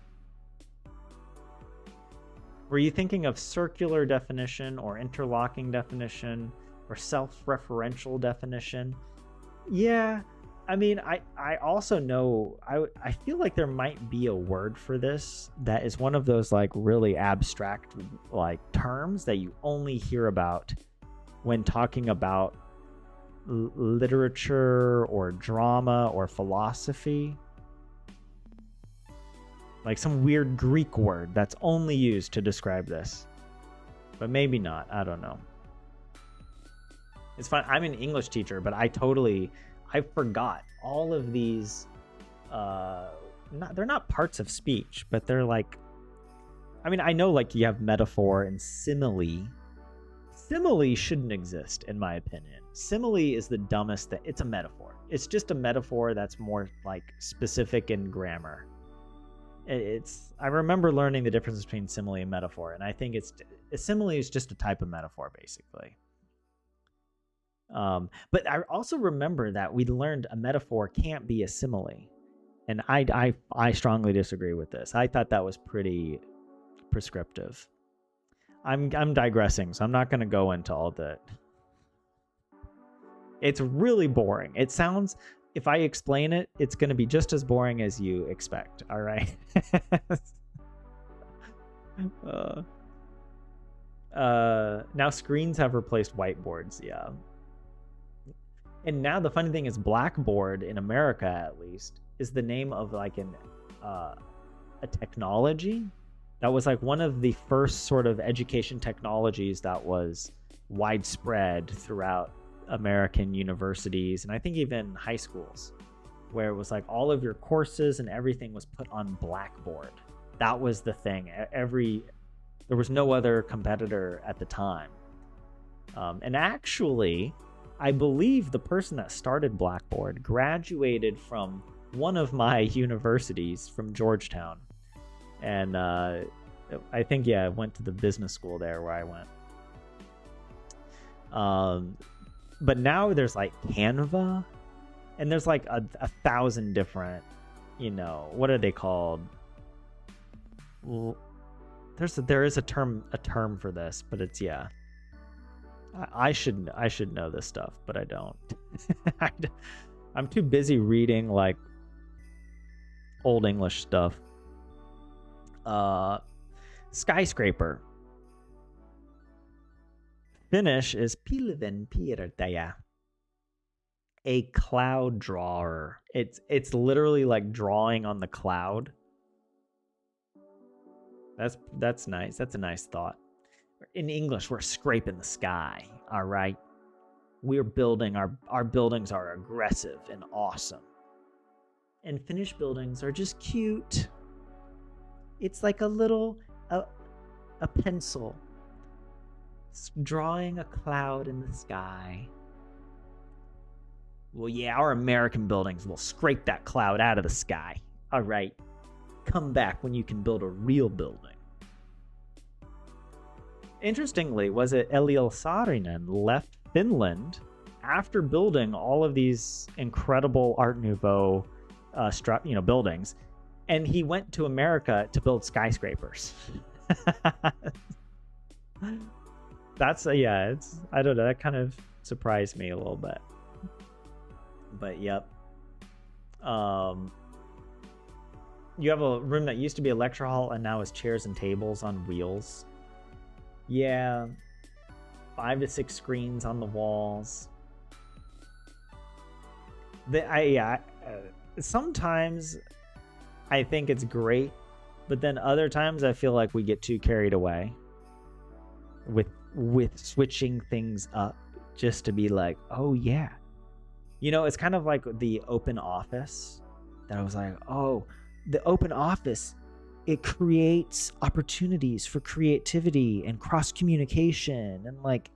Were you thinking of circular definition or interlocking definition or self-referential definition? Yeah. I mean, I also know, I feel like there might be a word for this that is one of those like really abstract like terms that you only hear about when talking about literature or drama or philosophy. Like some weird Greek word that's only used to describe this. But maybe not. I don't know. It's fine. I'm an English teacher, but I forgot all of these. They're not parts of speech, but they're like. I mean, I know like you have metaphor and simile. Simile shouldn't exist, in my opinion. Simile is the dumbest thing. It's a metaphor. It's just a metaphor that's more like specific in grammar. I remember learning the difference between simile and metaphor, and I think a simile is just a type of metaphor, basically. But I also remember that we learned a metaphor can't be a simile, and I strongly disagree with this. I thought that was pretty prescriptive. I'm digressing, so I'm not going to go into all that. It's really boring. It sounds, if I explain it, it's going to be just as boring as you expect. All right. Now screens have replaced whiteboards. Yeah. And now the funny thing is Blackboard in America, at least, is the name of like a technology that was like one of the first sort of education technologies that was widespread throughout American universities, and I think even high schools, where it was like all of your courses and everything was put on Blackboard. That was the thing. There was no other competitor at the time. And actually, I believe the person that started Blackboard graduated from one of my universities from Georgetown. And I think, yeah, I went to the business school there where I went. But now there's like Canva, and there's like a 1,000 different, what are they called? Well, there is a term for this, but it's, yeah. I should know this stuff, but I don't. I'm too busy reading like old English stuff. Skyscraper. Finnish is pilvenpiirtäjä, a cloud drawer. It's literally like drawing on the cloud. That's nice. That's a nice thought. In English, we're scraping the sky. All right, we're building our buildings are aggressive and awesome, and Finnish buildings are just cute. It's like a pencil drawing a cloud in the sky. Well, yeah, our American buildings will scrape that cloud out of the sky. All right, come back when you can build a real building. Interestingly, was it Elil Saarinen left Finland after building all of these incredible Art Nouveau buildings, and he went to America to build skyscrapers. That's it's, I don't know, that kind of surprised me a little bit. But yep. You have a room that used to be a lecture hall and now is chairs and tables on wheels. Yeah. 5 to 6 screens on the walls. Sometimes I think it's great, but then other times I feel like we get too carried away with switching things up just to be like, oh yeah. You know, it's kind of like the open office that I was like, oh, the open office, it creates opportunities for creativity and cross communication and like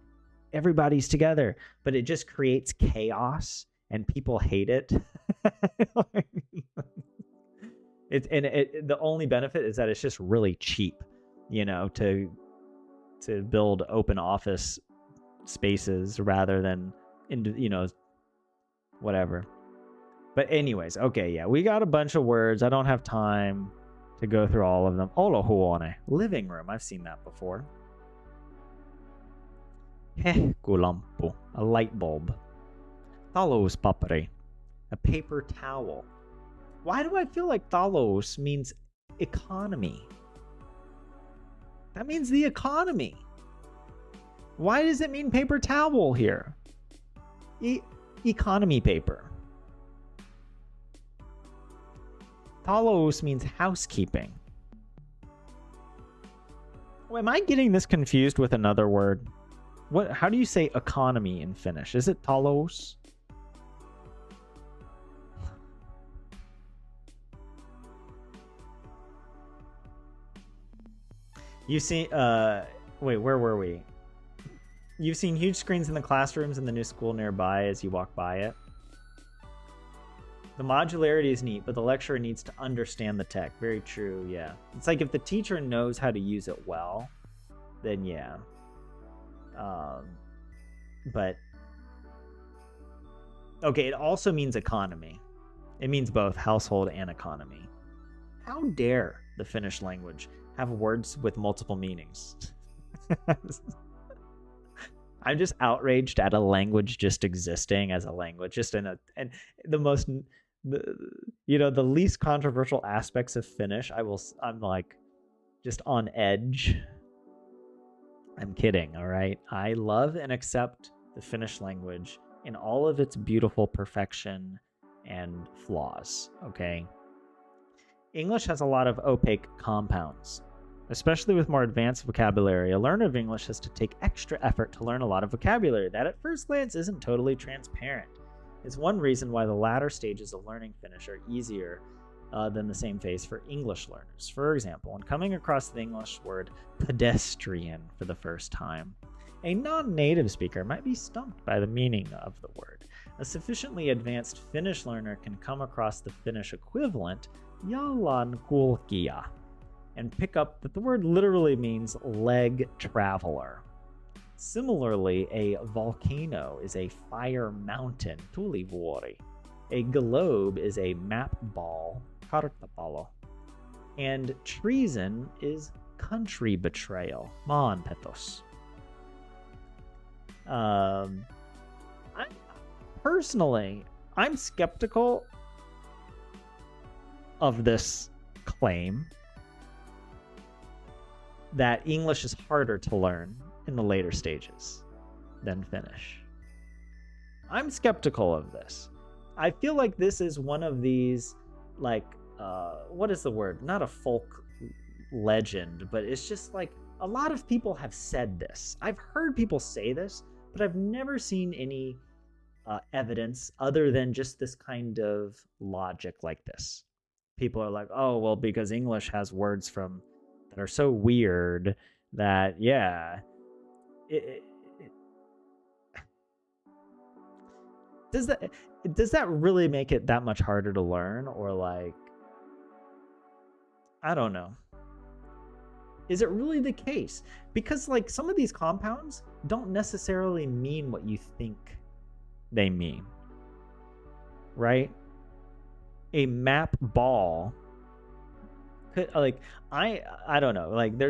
everybody's together, but it just creates chaos and people hate it. The only benefit is that it's just really cheap, you know, to build open office spaces rather than whatever. But anyways, okay, yeah, we got a bunch of words. I don't have time to go through all of them. Olohuone, living room. I've seen that before. Hehkulampu, a light bulb. Talouspaperi, a paper towel. Why do I feel like talous means economy? That means the economy. Why does it mean paper towel here? Economy paper. Talos means housekeeping. Oh, am I getting this confused with another word? How do you say economy in Finnish? Is it talos? You see, wait, where were we? You've seen huge screens in the classrooms in the new school nearby as you walk by it. The modularity is neat, but the lecturer needs to understand the tech. Very true, yeah. It's like if the teacher knows how to use it well, then yeah. But, okay, it also means economy. It means both household and economy. How dare the Finnish language have words with multiple meanings? I'm just outraged at a language just existing as a language, just and the least controversial aspects of Finnish. I'm like just on edge. I'm kidding, all right? I love and accept the Finnish language in all of its beautiful perfection and flaws, okay? English has a lot of opaque compounds. Especially with more advanced vocabulary, a learner of English has to take extra effort to learn a lot of vocabulary that at first glance isn't totally transparent. It's one reason why the latter stages of learning Finnish are easier than the same phase for English learners. For example, when coming across the English word pedestrian for the first time, a non-native speaker might be stumped by the meaning of the word. A sufficiently advanced Finnish learner can come across the Finnish equivalent, jalankulkija, and pick up that the word literally means leg traveler. Similarly, a volcano is a fire mountain, tulivuori. A globe is a map ball, karttapallo. And treason is country betrayal, maanpetos. I'm skeptical of this claim that English is harder to learn in the later stages than Finnish. I'm skeptical of this. I feel like this is one of these, like, what is the word? Not a folk legend, but it's just like a lot of people have said this. I've heard people say this, but I've never seen any evidence other than just this kind of logic like this. People are like, oh, well, because English has words that are so weird that, yeah. Does that really make it that much harder to learn? Or like, I don't know. Is it really the case? Because like some of these compounds don't necessarily mean what you think they mean, right? A map ball could, like, I don't know. Like, there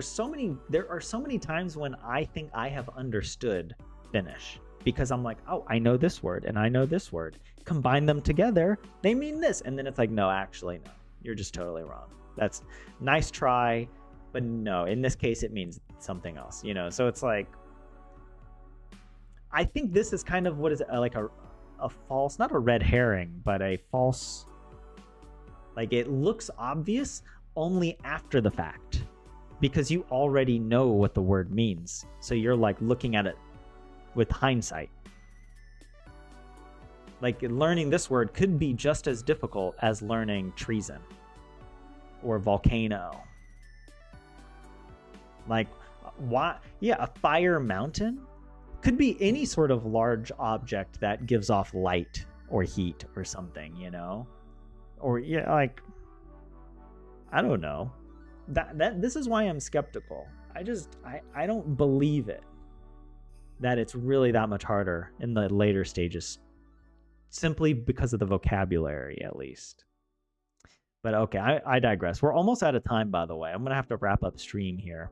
are so many times when I think I have understood Finnish because I'm like, oh, I know this word and I know this word. Combine them together, they mean this. And then it's like, no, actually, no, you're just totally wrong. That's nice try, but no, in this case, it means something else, you know? So it's like, I think this is kind of what is like a false, not a red herring, but a false, like, it looks obvious only after the fact because you already know what the word means. So you're like looking at it with hindsight. Like, learning this word could be just as difficult as learning treason or volcano. Like, why? Yeah, a fire mountain could be any sort of large object that gives off light or heat or something, you know? Or, yeah, like, I don't know. This is why I'm skeptical. I don't believe it. That it's really that much harder in the later stages. Simply because of the vocabulary, at least. But okay, I digress. We're almost out of time, by the way. I'm going to have to wrap up stream here.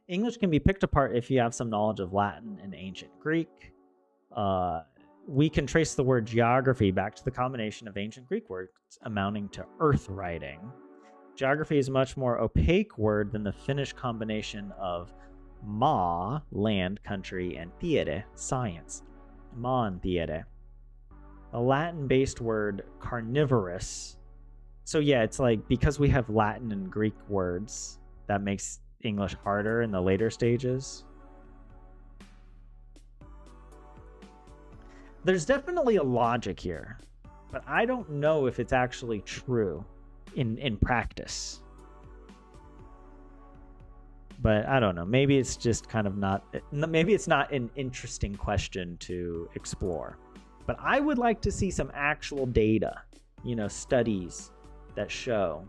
English can be picked apart if you have some knowledge of Latin and ancient Greek. We can trace the word geography back to the combination of ancient Greek words amounting to earth writing. Geography is a much more opaque word than the Finnish combination of maa, land, country, and tiede, science. Maantiede. A Latin-based word, carnivorous. So yeah, it's like, because we have Latin and Greek words, that makes English harder in the later stages. There's definitely a logic here, but I don't know if it's actually true in practice. But I don't know. Maybe it's just kind of not. Maybe it's not an interesting question to explore. But I would like to see some actual data, you know, studies that show.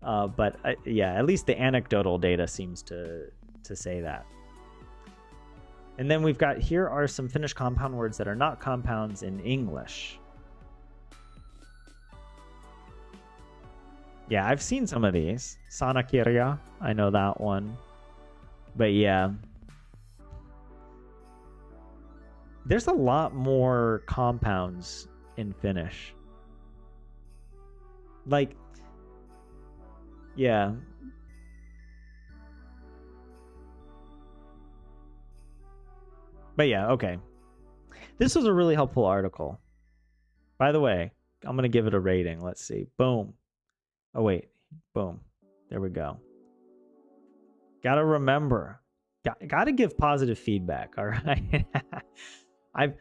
But yeah, at least the anecdotal data seems to say that. And then we've got, here are some Finnish compound words that are not compounds in English. Yeah, I've seen some of these. Sanakirja, I know that one. But yeah. There's a lot more compounds in Finnish. Like, yeah. But yeah, okay. This was a really helpful article. By the way, I'm going to give it a rating. Let's see. Boom. Oh, wait. Boom. There we go. Gotta remember. Gotta give positive feedback, all right? I'm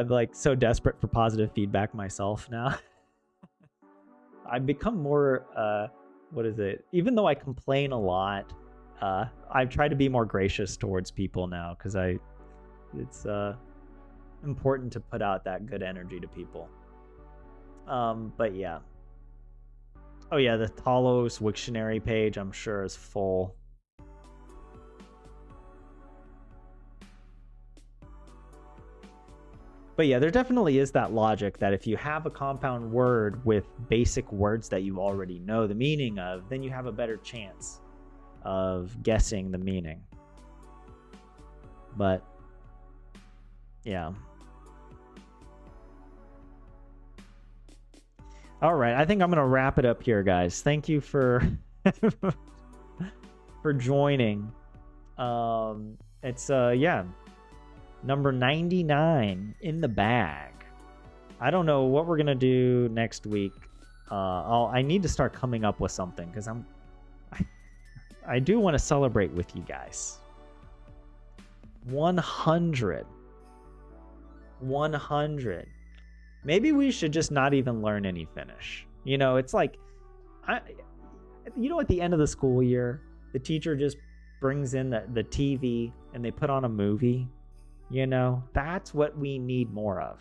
like so desperate for positive feedback myself now. I've become more, what is it? Even though I complain a lot, I've tried to be more gracious towards people now because it's important to put out that good energy to people. But yeah. Oh yeah, the Talos Wiktionary page, I'm sure, is full. But yeah, there definitely is that logic that if you have a compound word with basic words that you already know the meaning of, then you have a better chance of guessing the meaning. But yeah. All right, I think I'm gonna wrap it up here, guys. Thank you for for joining. It's yeah, number 99 in the bag. I don't know what we're gonna do next week. I need to start coming up with something because I do want to celebrate with you guys. 100. Maybe we should just not even learn any Finnish. You know, it's like, at the end of the school year, the teacher just brings in the TV and they put on a movie. You know, that's what we need more of.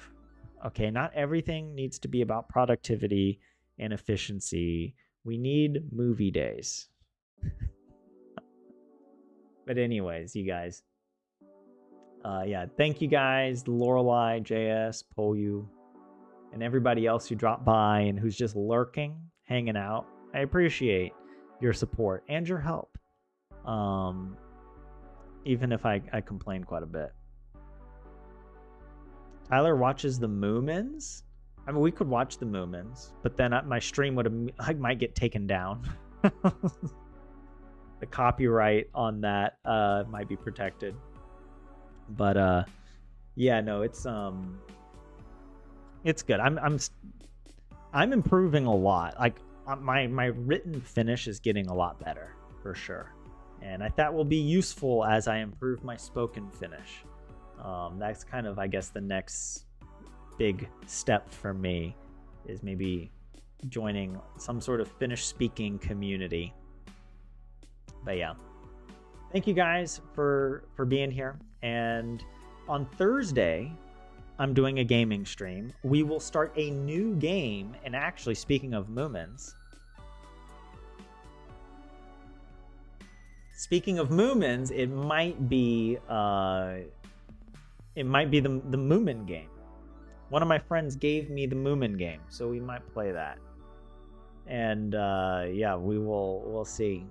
Okay, not everything needs to be about productivity and efficiency. We need movie days. But anyways, you guys, Yeah, thank you guys, Lorelei, JS, Poyu, and everybody else who dropped by and who's just lurking, hanging out. I appreciate your support and your help. Even if I complain quite a bit. Tyler watches the Moomins? I mean, we could watch the Moomins, but then my stream I might get taken down. The copyright on that might be protected. But yeah, no, it's good. I'm improving a lot. Like my written Finnish is getting a lot better for sure, and that will be useful as I improve my spoken Finnish. That's kind of, I guess, the next big step for me is maybe joining some sort of Finnish speaking community. But yeah, thank you guys for being here. And on Thursday, I'm doing a gaming stream. We will start a new game. And actually, speaking of Moomins, it might be the Moomin game. One of my friends gave me the Moomin game, so we might play that. And yeah, we'll see.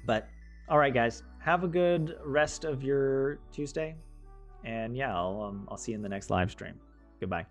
But all right, guys, have a good rest of your Tuesday, and yeah, I'll see you in the next live stream. Goodbye.